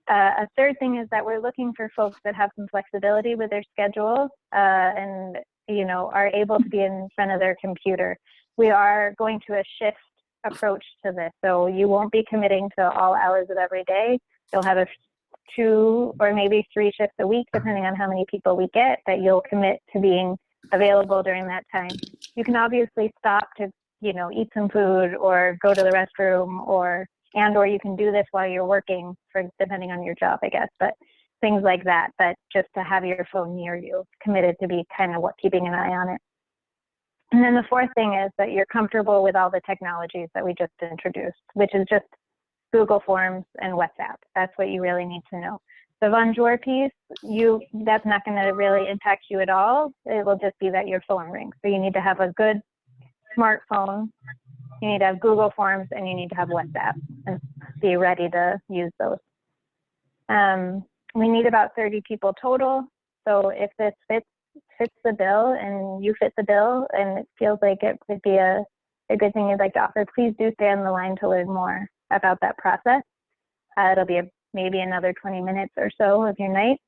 A third thing is that we're looking for folks that have some flexibility with their schedule and, you know, are able to be in front of their computer. We are going to a shift approach to this. So you won't be committing to all hours of every day. You'll have 2 or maybe 3 shifts a week, depending on how many people we get, that you'll commit to being available during that time. You can obviously stop to, you know, eat some food or go to the restroom, or you can do this while you're working, depending on your job, I guess, but things like that. But just to have your phone near you, committed to be kind of keeping an eye on it. And then the 4th thing is that you're comfortable with all the technologies that we just introduced, which is just Google Forms and WhatsApp. That's what you really need to know. The Bonjour piece, that's not going to really impact you at all. It will just be that your phone rings. So you need to have a good smartphone, you need to have Google Forms, and you need to have WhatsApp and be ready to use those. We need about 30 people total. So if this fits the bill and you fit the bill and it feels like it would be a good thing you'd like to offer, please do stay on the line to learn more about that process. It'll be maybe another 20 minutes or so of your night.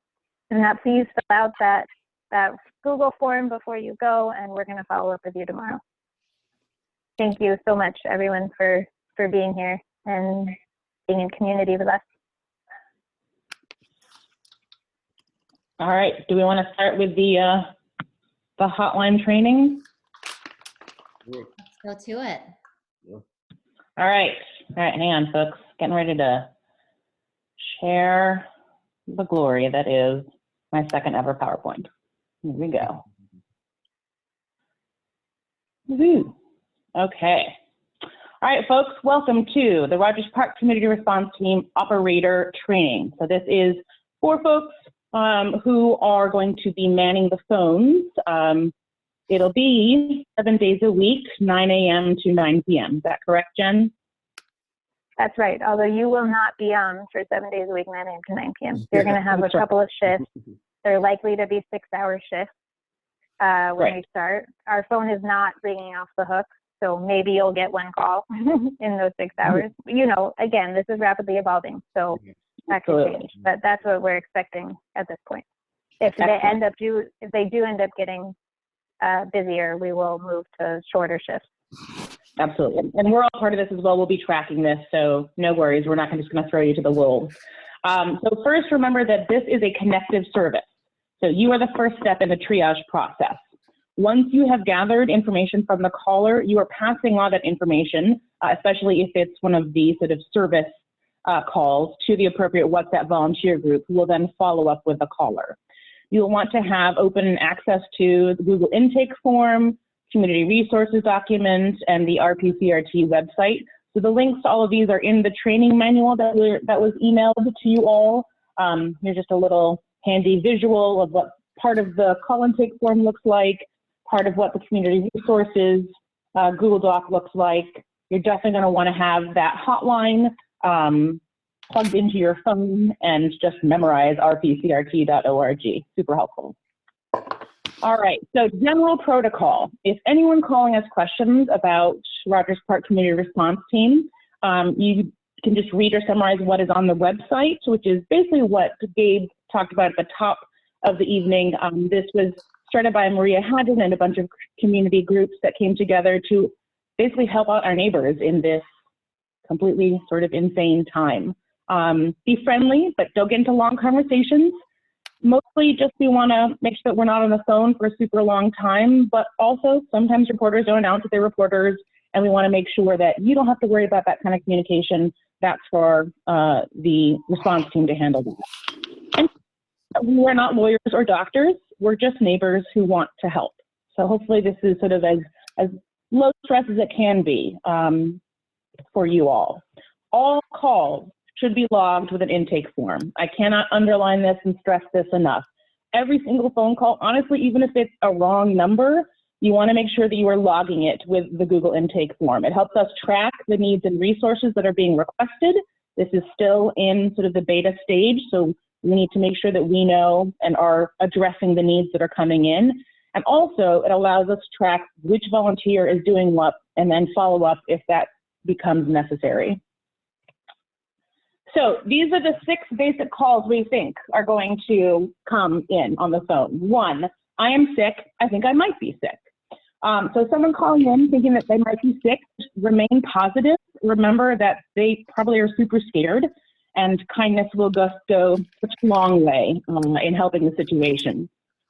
If not, please fill out that Google form before you go, and we're going to follow up with you tomorrow. Thank you so much, everyone, for being here and being in community with us. All right, do we want to start with the hotline training? Let's go to it. All right, hang on, folks. Getting ready to share the glory that is my second ever PowerPoint. Here we go. Woo. Okay. All right, folks, welcome to the Rogers Park Community Response Team Operator Training. So this is for folks who are going to be manning the phones. It'll be 7 days a week, 9 a.m. to 9 p.m. Is that correct, Jen? That's right, although you will not be on for 7 days a week, 9 a.m. to 9 p.m. You're going to have a couple of shifts. They're likely to be 6-hour shifts when we start. Our phone is not ringing off the hook, so maybe you'll get one call in those 6 hours. You know, again, this is rapidly evolving, so that could change, but that's what we're expecting at this point. If they do end up getting busier, we will move to shorter shifts. Absolutely, and we're all part of this as well. We'll be tracking this, so no worries. We're not just going to throw you to the wolves. So first, remember that this is a connective service. So you are the first step in the triage process. Once you have gathered information from the caller, you are passing on that information, especially if it's one of the sort of service calls, to the appropriate WhatsApp volunteer group, who will then follow up with the caller. You'll want to have open access to the Google intake form, community resources document, and the RPCRT website. So the links to all of these are in the training manual that was emailed to you all. Here's just a little handy visual of what part of the call intake form looks like, part of what the community resources Google Doc looks like. You're definitely going to want to have that hotline plugged into your phone and just memorize rpcrt.org. Super helpful. All right, so general protocol. If anyone calling has questions about Rogers Park Community Response Team, you can just read or summarize what is on the website, which is basically what Gabe talked about at the top of the evening. This was started by Maria Haddon and a bunch of community groups that came together to basically help out our neighbors in this completely sort of insane time. Be friendly, but don't get into long conversations. Mostly just we want to make sure that we're not on the phone for a super long time, but also sometimes reporters don't announce that they're reporters, and we want to make sure that you don't have to worry about that kind of communication. That's for the response team to handle that. And we are not lawyers or doctors. We're just neighbors who want to help. So hopefully this is sort of as low stress as it can be for you all. All calls should be logged with an intake form. I cannot underline this and stress this enough. Every single phone call, honestly, even if it's a wrong number, you want to make sure that you are logging it with the Google intake form. It helps us track the needs and resources that are being requested. This is still in sort of the beta stage, so we need to make sure that we know and are addressing the needs that are coming in. And also, it allows us to track which volunteer is doing what and then follow up if that becomes necessary. So these are the 6 basic calls we think are going to come in on the phone. 1, I am sick, I think I might be sick. So someone calling in thinking that they might be sick, remain positive. Remember that they probably are super scared, and kindness will just go such a long way in helping the situation.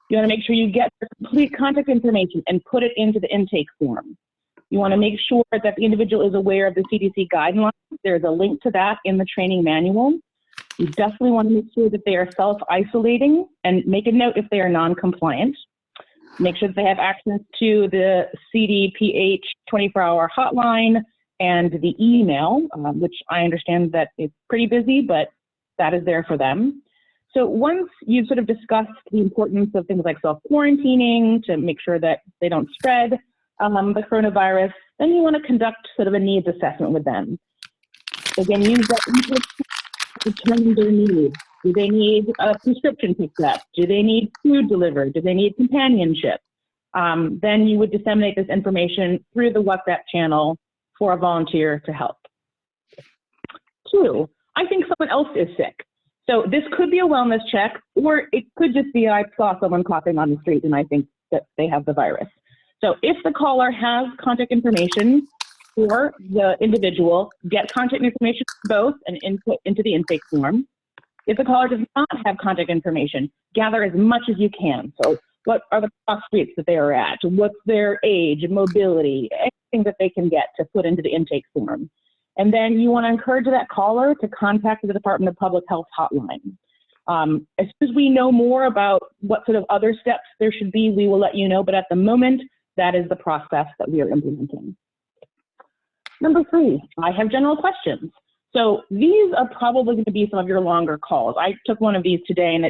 You want to make sure you get the complete contact information and put it into the intake form. You want to make sure that the individual is aware of the CDC guidelines. There's a link to that in the training manual. You definitely want to make sure that they are self-isolating, and make a note if they are non-compliant. Make sure that they have access to the CDPH 24-hour hotline and the email, which I understand that it's pretty busy, but that is there for them. So once you've sort of discussed the importance of things like self-quarantining to make sure that they don't spread the coronavirus, then you want to conduct sort of a needs assessment with them. Again, use that input to determine their needs. Do they need a prescription picked up? Do they need food delivered? Do they need companionship? Then you would disseminate this information through the WhatsApp channel for a volunteer to help. 2, I think someone else is sick. So this could be a wellness check, or it could just be I saw someone coughing on the street and I think that they have the virus. So if the caller has contact information for the individual, get contact information for both and input into the intake form. If the caller does not have contact information, gather as much as you can. So what are the cross streets that they are at? What's their age, mobility, anything that they can get to put into the intake form. And then you want to encourage that caller to contact the Department of Public Health hotline. As soon as we know more about what sort of other steps there should be, we will let you know. But at the moment, that is the process that we are implementing. Number 3, I have general questions. So these are probably going to be some of your longer calls. I took one of these today, and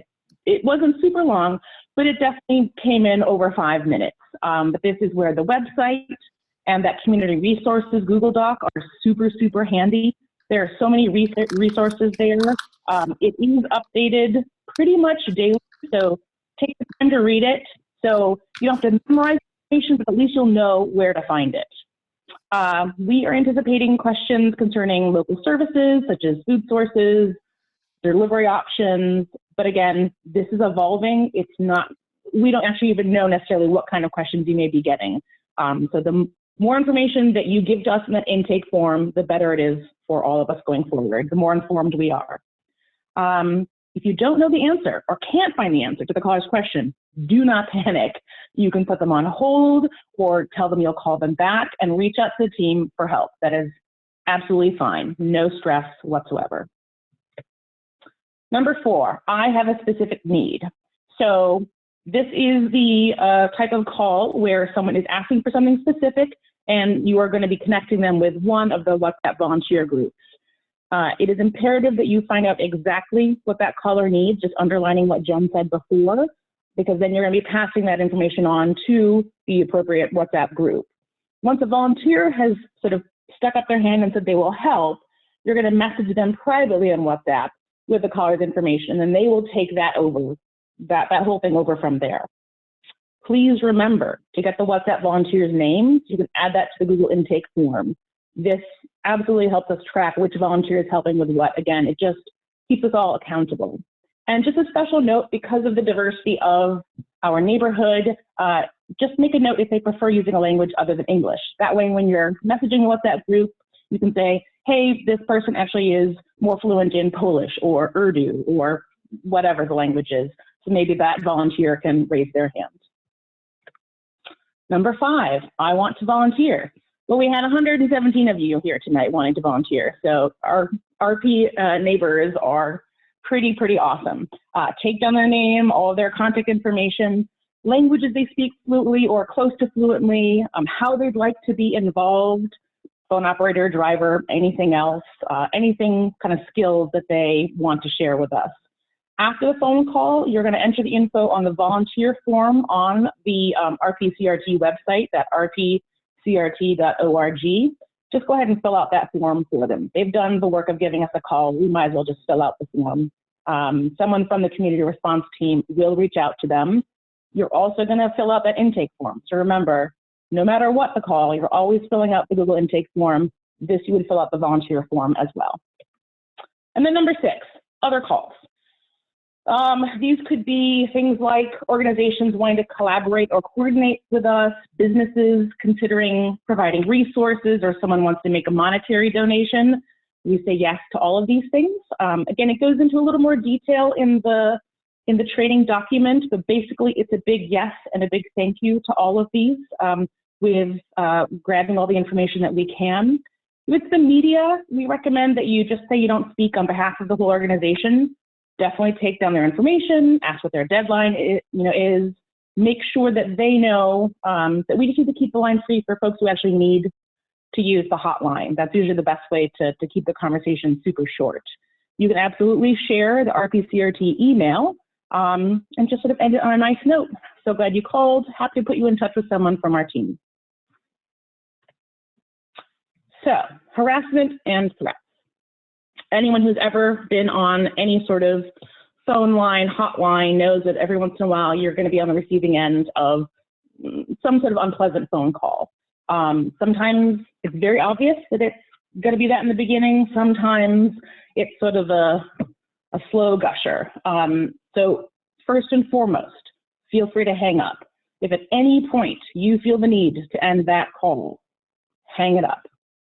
it wasn't super long, but it definitely came in over 5 minutes. But this is where the website and that community resources Google Doc are super, super handy. There are so many resources there. It is updated pretty much daily, so take the time to read it. So you don't have to memorize information, but at least you'll know where to find it. We are anticipating questions concerning local services, such as food sources, delivery options. But again, this is evolving. It's not, we don't actually even know necessarily what kind of questions you may be getting. So the more information that you give to us in that intake form, the better it is for all of us going forward, the more informed we are. If you don't know the answer or can't find the answer to the caller's question, do not panic. You can put them on hold or tell them you'll call them back and reach out to the team for help. That is absolutely fine. No stress whatsoever. Number 4, I have a specific need. So this is the type of call where someone is asking for something specific and you are going to be connecting them with one of the WhatsApp volunteer groups. It is imperative that you find out exactly what that caller needs, just underlining what Jen said before, because then you're going to be passing that information on to the appropriate WhatsApp group. Once a volunteer has sort of stuck up their hand and said they will help, you're going to message them privately on WhatsApp with the caller's information, and they will take that over, that whole thing over from there. Please remember to get the WhatsApp volunteer's name. You can add that to the Google intake form. This absolutely helps us track which volunteer is helping with what. Again, it just keeps us all accountable. And just a special note, because of the diversity of our neighborhood, just make a note if they prefer using a language other than English. That way, when you're messaging a WhatsApp group, you can say, hey, this person actually is more fluent in Polish or Urdu or whatever the language is. So maybe that volunteer can raise their hand. Number 5, I want to volunteer. Well, we had 117 of you here tonight wanting to volunteer. So our RP neighbors are pretty awesome. Take down their name, all of their contact information, languages they speak fluently or close to fluently, how they'd like to be involved, phone operator, driver, anything else, anything kind of skills that they want to share with us. After the phone call, you're going to enter the info on the volunteer form on the RPCRT website, that rpcrt.org. Just go ahead and fill out that form for them. They've done the work of giving us a call. We might as well just fill out the form. Someone from the community response team will reach out to them. You're also going to fill out that intake form. So remember, no matter what the call, you're always filling out the Google intake form. This, you would fill out the volunteer form as well. And then number 6, other calls. These could be things like organizations wanting to collaborate or coordinate with us, businesses considering providing resources, or someone wants to make a monetary donation. We say yes to all of these things. Again, it goes into a little more detail in the training document, but basically it's a big yes and a big thank you to all of these, with grabbing all the information that we can. With the media, we recommend that you just say you don't speak on behalf of the whole organization. Definitely take down their information, ask what their deadline is, make sure that they know that we just need to keep the line free for folks who actually need to use the hotline. That's usually the best way to keep the conversation super short. You can absolutely share the RPCRT email and just sort of end it on a nice note. So glad you called, happy to put you in touch with someone from our team. So, harassment and threats. Anyone who's ever been on any sort of phone line, hotline, knows that every once in a while you're going to be on the receiving end of some sort of unpleasant phone call. Sometimes it's very obvious that it's going to be that in the beginning. Sometimes it's sort of a slow gusher. So first and foremost, feel free to hang up. If at any point you feel the need to end that call, hang it up.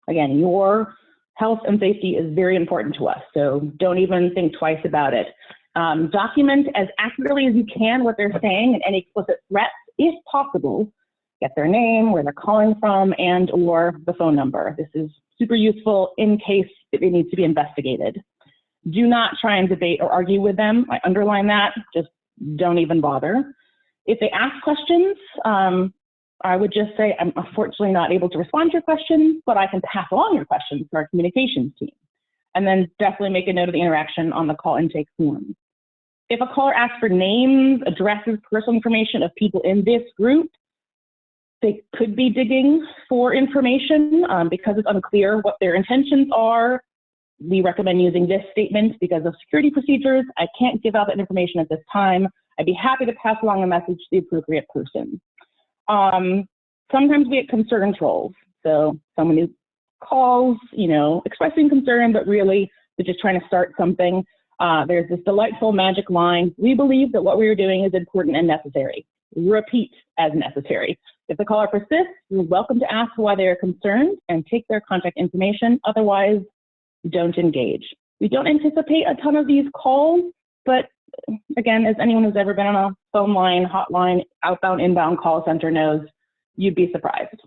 Again, your health and safety is very important to us, so don't even think twice about it. Document as accurately as you can what they're saying and any explicit threats, if possible. Get their name, where they're calling from, and or the phone number. This is super useful in case it needs to be investigated. Do not try and debate or argue with them. I underline that, just don't even bother. If they ask questions, I would just say, I'm unfortunately not able to respond to your questions, but I can pass along your questions to our communications team. And then definitely make a note of the interaction on the call intake form. If a caller asks for names, addresses, personal information of people in this group, they could be digging for information because it's unclear what their intentions are. We recommend using this statement because of security procedures. I can't give out that information at this time. I'd be happy to pass along a message to the appropriate person. Sometimes we get concern trolls. So someone who calls, expressing concern, but really they're just trying to start something. There's this delightful magic line. We believe that what we are doing is important and necessary. Repeat as necessary. If the caller persists, you're welcome to ask why they are concerned and take their contact information. Otherwise, don't engage. We don't anticipate a ton of these calls, but again, as anyone who's ever been on a phone line, hotline, outbound, inbound call center knows, you'd be surprised.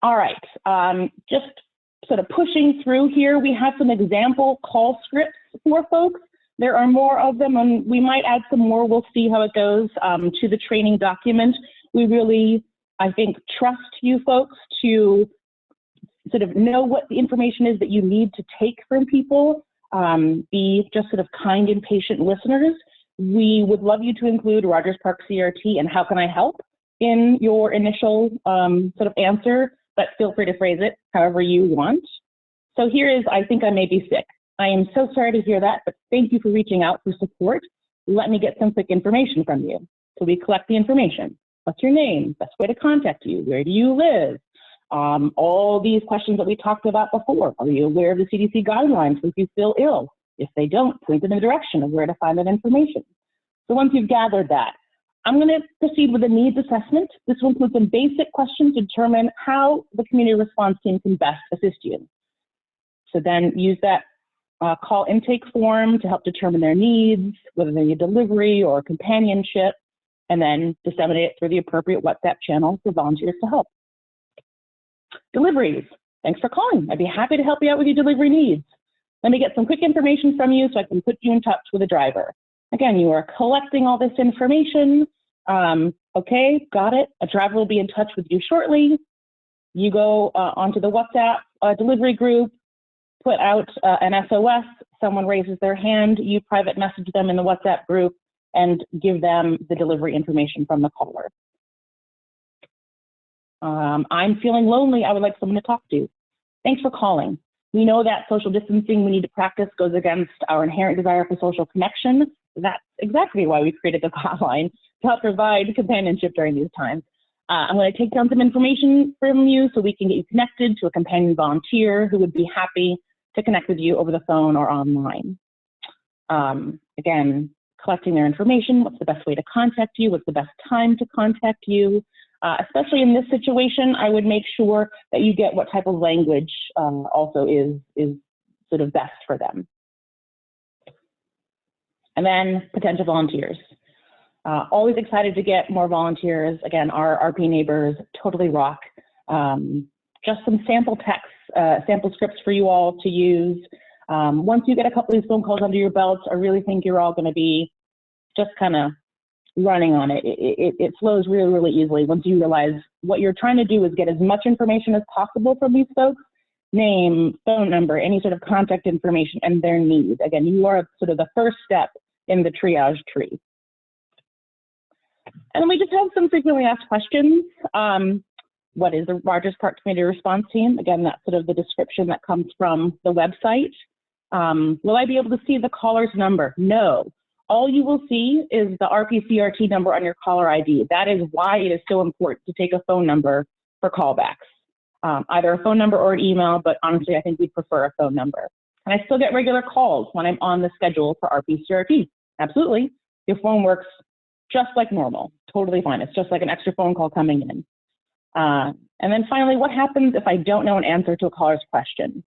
All right, just sort of pushing through here, we have some example call scripts for folks. There are more of them, and we might add some more. We'll see how it goes to the training document. We really, I think, trust you folks to sort of know what the information is that you need to take from people. Be just sort of kind and patient listeners. We would love you to include Rogers Park CRT and how can I help in your initial sort of answer, but feel free to phrase it however you want. So here is, I think I may be sick. I am so sorry to hear that, but thank you for reaching out for support. Let me get some quick information from you. So we collect the information. What's your name? Best way to contact you? Where do you live? All these questions that we talked about before. Are you aware of the CDC guidelines if you feel ill? If they don't, point them in the direction of where to find that information. So once you've gathered that, I'm going to proceed with a needs assessment. This will include some basic questions to determine how the community response team can best assist you. So then use that call intake form to help determine their needs, whether they need delivery or companionship, and then disseminate it through the appropriate WhatsApp channel for volunteers to help. Deliveries. Thanks for calling. I'd be happy to help you out with your delivery needs. Let me get some quick information from you so I can put you in touch with a driver. Again, you are collecting all this information. Okay, got it. A driver will be in touch with you shortly. You go onto the WhatsApp delivery group, put out an SOS, someone raises their hand, you private message them in the WhatsApp group and give them the delivery information from the caller. I'm feeling lonely, I would like someone to talk to. Thanks for calling. We know that social distancing we need to practice goes against our inherent desire for social connection. That's exactly why we created the hotline, to help provide companionship during these times. I'm going to take down some information from you so we can get you connected to a companion volunteer who would be happy to connect with you over the phone or online. Again, collecting their information, what's the best way to contact you, what's the best time to contact you. Especially in this situation, I would make sure that you get what type of language also is sort of best for them. And then potential volunteers. Always excited to get more volunteers. Again, our RP neighbors totally rock. Just some sample texts, sample scripts for you all to use. Once you get a couple of these phone calls under your belts, I really think you're all going to be just kind of running on it. It flows really, really easily once you realize what you're trying to do is get as much information as possible from these folks, name, phone number, any sort of contact information, and their needs. Again, you are sort of the first step in the triage tree. And then we just have some frequently asked questions. What is the Rogers Park Community Response Team? Again, that's sort of the description that comes from the website. Will I be able to see the caller's number? No. All you will see is the RPCRT number on your caller ID. That is why it is so important to take a phone number for callbacks. Either a phone number or an email, but honestly, I think we'd prefer a phone number. And I still get regular calls when I'm on the schedule for RPCRT. Absolutely. Your phone works just like normal, totally fine. It's just like an extra phone call coming in. And then finally, what happens if I don't know an answer to a caller's question?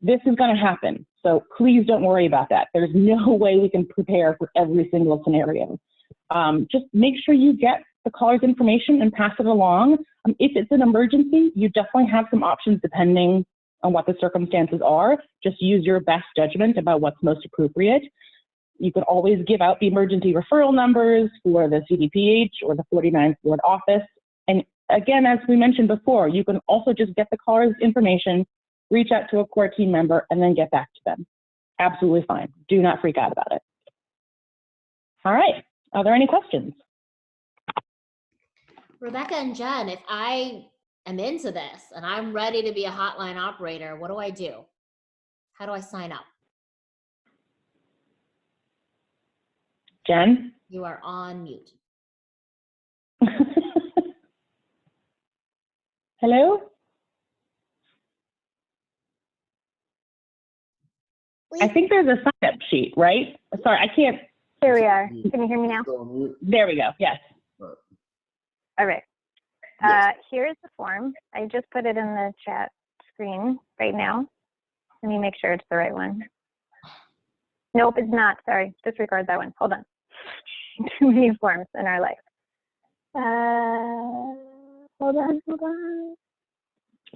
This is going to happen, so please don't worry about that. There's no way we can prepare for every single scenario. Just make sure you get the caller's information and pass it along. If it's an emergency, you definitely have some options depending on what the circumstances are. Just use your best judgment about what's most appropriate. You can always give out the emergency referral numbers for the CDPH or the 49th Ward office. And again, as we mentioned before, you can also just get the caller's information, reach out to a core team member, and then get back to them. Absolutely fine. Do not freak out about it. All right. Are there any questions? Rebecca and Jen, if I am into this and I'm ready to be a hotline operator, what do I do? How do I sign up? Jen? You are on mute. Hello? I think there's a sign-up sheet, right? Sorry, I can't. Here we are. Can you hear me now? There we go. Yes. All right. Here's the form. I just put it in the chat screen right now. Let me make sure it's the right one. Nope, it's not. Sorry. Disregard that one. Hold on. Too many forms in our life. Hold on.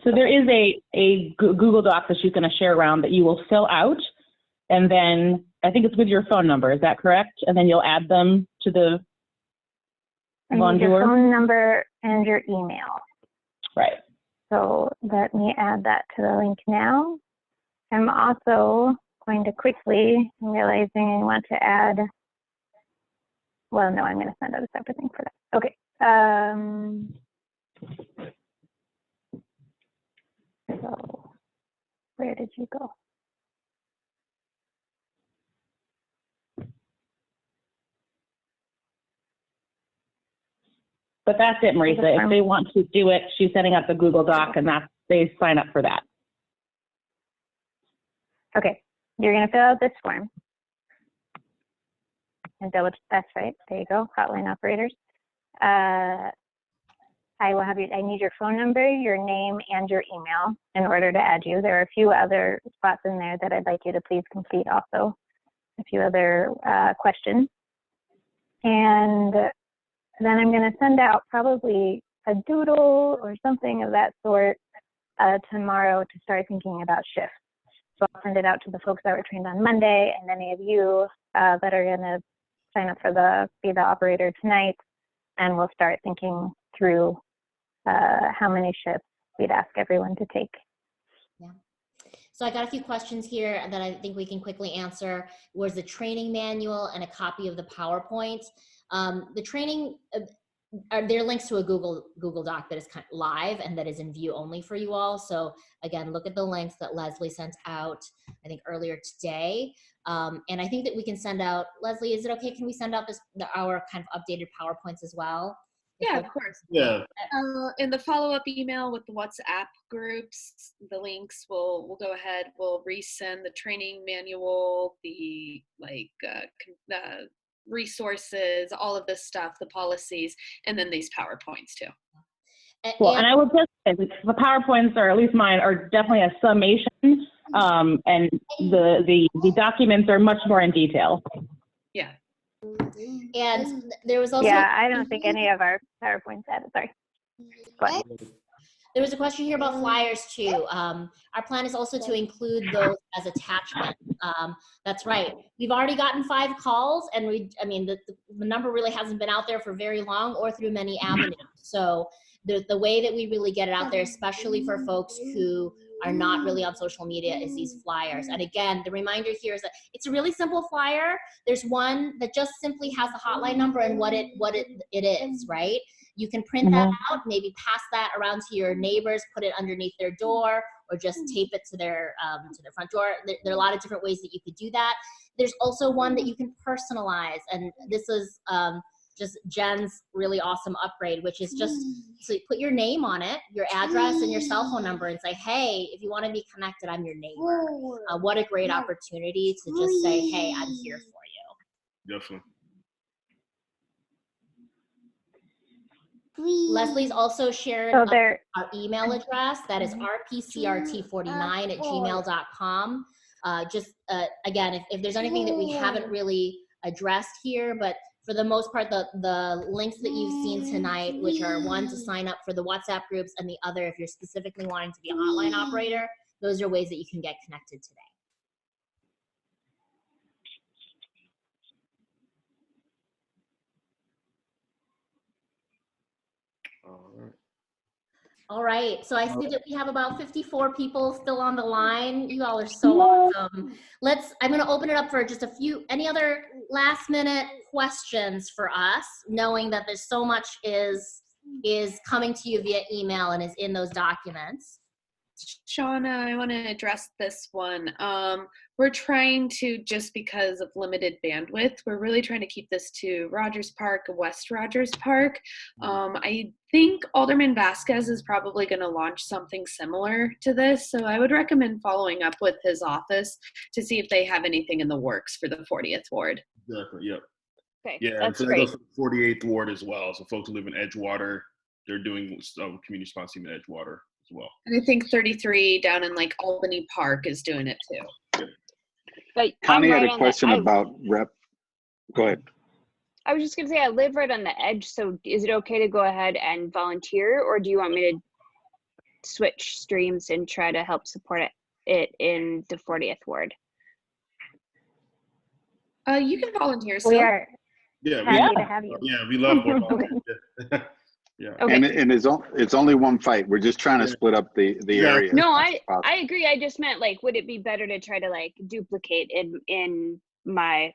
So there is a Google Doc that she's going to share around that you will fill out. And then I think it's with your phone number. Is that correct? And then you'll add them to the your phone number and your email. Right. So let me add that to the link now. I'm also going to quickly, I'm realizing I want to add, well, no, I'm going to send out a separate thing for that. Okay. So where did you go? But that's it, Marisa. If they want to do it, she's setting up the Google Doc, and they sign up for that. Okay, you're going to fill out this form. and that's right. There you go. Hotline operators. I will have I need your phone number, your name, and your email in order to add you. There are a few other spots in there that I'd like you to please complete also. A few other questions. And then I'm going to send out probably a doodle or something of that sort tomorrow to start thinking about shifts. So I'll send it out to the folks that were trained on Monday and any of you that are going to sign up for be the operator tonight. And we'll start thinking through how many shifts we'd ask everyone to take. Yeah. So I got a few questions here that I think we can quickly answer. Was the training manual and a copy of the PowerPoint. The training, there are links to a Google Doc that is kind of live and that is in view only for you all. So again, look at the links that Leslie sent out, I think earlier today. And I think that we can send out, Leslie, is it okay? Can we send out our kind of updated PowerPoints as well? Yeah, of course. Yeah. In the follow-up email with the WhatsApp groups, the links, we'll go ahead, we'll resend the training manual, the resources, all of this stuff, the policies, and then these PowerPoints too. Well, and I will just say the PowerPoints, or at least mine, are definitely a summation, and the documents are much more in detail. Yeah. And there was also I don't think any of our PowerPoints had it. Sorry. But there was a question here about flyers too. Our plan is also to include those as attachments. That's right. We've already gotten 5 calls, and the number really hasn't been out there for very long or through many avenues. So the way that we really get it out there, especially for folks who are not really on social media, is these flyers. And again, the reminder here is that it's a really simple flyer. There's one that just simply has the hotline number and what it is, right? You can print that out, maybe pass that around to your neighbors, put it underneath their door, or just tape it to their front door. There are a lot of different ways that you could do that. There's also one that you can personalize, and this is just Jen's really awesome upgrade, which is just so you put your name on it, your address, and your cell phone number, and say, hey, if you want to be connected, I'm your neighbor. What a great opportunity to just say, hey, I'm here for you. Definitely. Leslie's also shared our email address. That is rpcrt49@gmail.com. Again, if there's anything that we haven't really addressed here, but for the most part, the links that you've seen tonight, which are one to sign up for the WhatsApp groups, and the other, if you're specifically wanting to be a hotline operator, those are ways that you can get connected today. All right, so I see that we have about 54 people still on the line. You all are so awesome. I'm gonna open it up for just any other last minute questions for us, knowing that there's so much is coming to you via email and is in those documents. Shauna, I want to address this one. We're trying to, just because of limited bandwidth, we're really trying to keep this to Rogers Park, West Rogers Park. I think Alderman Vasquez is probably going to launch something similar to this, so I would recommend following up with his office to see if they have anything in the works for the 40th Ward. Exactly, yep. Okay, Yeah, that's so that great. goes for the 48th Ward as well. So folks who live in Edgewater, they're doing community response team in Edgewater as well. And I think 33 down in like Albany Park is doing it too. But Connie I'm had right a on question the, about rep. Go ahead. I was just gonna say I live right on the edge, so is it okay to go ahead and volunteer, or do you want me to switch streams and try to help support it in the 40th Ward? You can volunteer. So. we are Yeah, happy to have you. yeah, we love more volunteers. Yeah. Okay. And it's only one fight. We're just trying to split up the area. No, I agree. I just meant, like, would it be better to try to like duplicate in my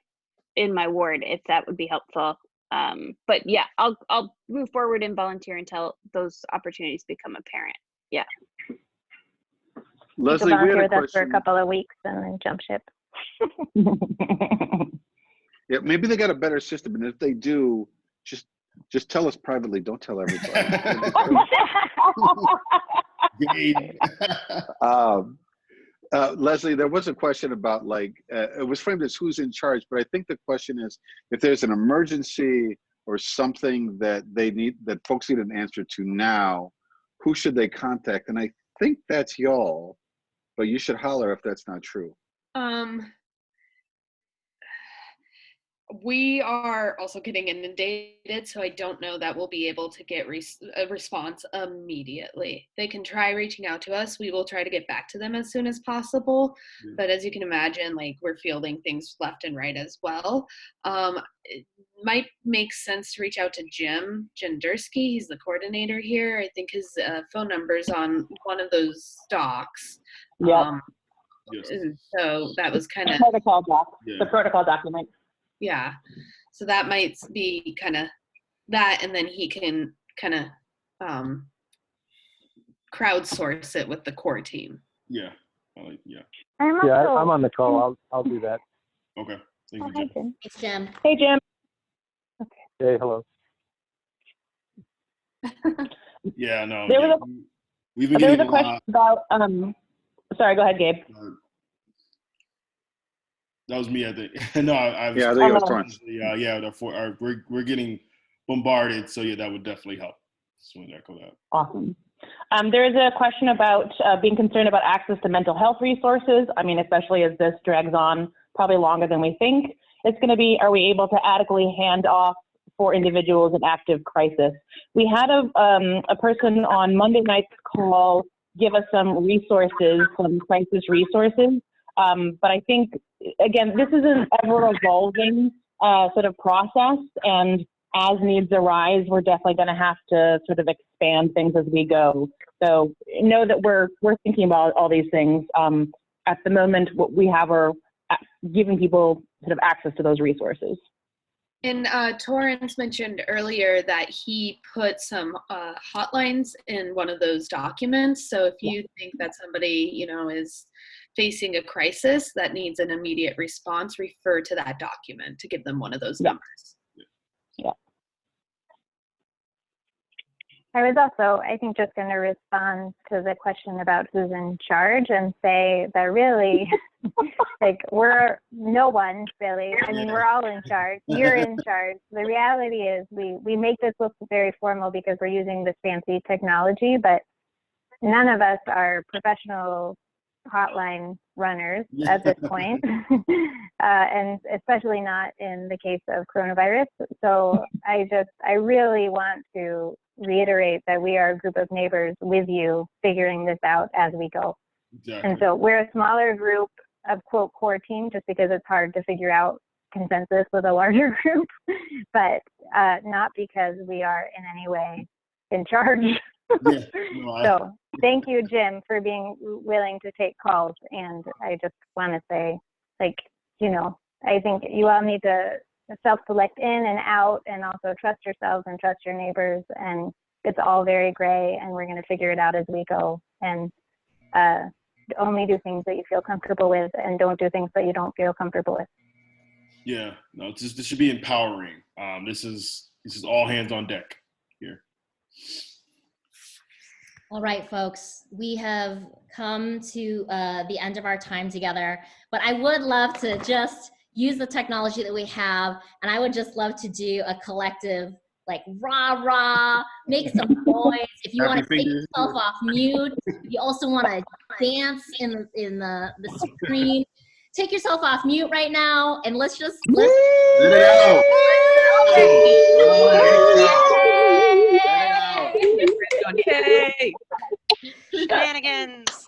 ward, if that would be helpful. But yeah, I'll move forward and volunteer until those opportunities become apparent. Yeah. Leslie, we had volunteer a with us for a question. couple of weeks and then jump ship. Yeah, maybe they got a better system, and if they do, just tell us privately. Don't tell everybody. Leslie, there was a question about like, it was framed as who's in charge, but I think the question is if there's an emergency or something that that folks need an answer to now, who should they contact? And I think that's y'all, but you should holler if that's not true. We are also getting inundated, so I don't know that we'll be able to get a response immediately. They can try reaching out to us. We will try to get back to them as soon as possible. Yeah. But as you can imagine, like we're fielding things left and right as well. It might make sense to reach out to Jim Jendersky. He's the coordinator here. I think his phone number's on one of those docs. Yeah. Yes. So that was kind of Protocol doc, Yeah. the protocol document. yeah, so that might be kind of that, and then he can kind of crowdsource it with the core team. Yeah. Yeah. I'm also, Yeah, I'm on the call. I'll do that. Okay. Thank oh, you, hi, Jim. Jim. Thanks, Jim. Hey, Jim. Hey, hello. Yeah, no. There yeah, was we've been There was getting a question about, sorry, go ahead, Gabe. That was me, I think. No, I was. Yeah, I think it was Torrance. Yeah, we're getting bombarded, so yeah, that would definitely help. Just wanted to echo that. Awesome. There is a question about being concerned about access to mental health resources. I mean, especially as this drags on probably longer than we think it's going to be. Are we able to adequately hand off for individuals in active crisis? We had a person on Monday night's call give us some resources, some crisis resources. But I think, again, this is an ever-evolving sort of process, and as needs arise, we're definitely going to have to sort of expand things as we go. So know that we're thinking about all these things. At the moment, what we have are giving people sort of access to those resources. And Torrance mentioned earlier that he put some hotlines in one of those documents. So if you think that somebody, is facing a crisis that needs an immediate response, refer to that document to give them one of those numbers. Yeah. I was also, I think, just going to respond to the question about who's in charge and say that really, like, we're no one really. I mean, we're all in charge. You're in charge. The reality is we make this look very formal because we're using this fancy technology, but none of us are professional hotline runners at this point, and especially not in the case of coronavirus. So I really want to reiterate that we are a group of neighbors with you figuring this out as we go. Exactly. And so we're a smaller group of quote core team just because it's hard to figure out consensus with a larger group, but not because we are in any way in charge. Yeah, no, So thank you, Jim, for being willing to take calls. And I just want to say, I think you all need to self-select in and out and also trust yourselves and trust your neighbors. And it's all very gray, and we're going to figure it out as we go. And only do things that you feel comfortable with, and don't do things that you don't feel comfortable with. Yeah, no, this should be empowering. This is all hands on deck here. All right, folks, we have come to the end of our time together, but I would love to just use the technology that we have, and I would just love to do a collective, like, rah, rah, make some noise. If you want to take yourself off mute, you also want to dance in the screen, take yourself off mute right now, and let's Let it out. Okay. Shenanigans.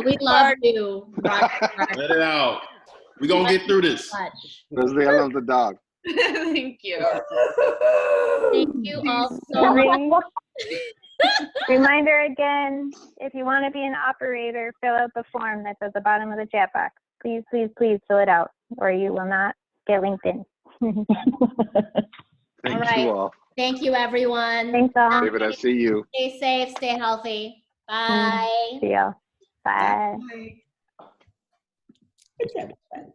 We love you. Let it out. We're going to get through this. Leslie, I love the dog. Thank you. Thank you all so much. Reminder again, if you want to be an operator, fill out the form that's at the bottom of the chat box. Please, please, please fill it out, or you will not get LinkedIn. Thank you all. Thank you, everyone. Thanks all. David, I see you. Stay safe, stay healthy. Bye. See y'all. Bye. Bye.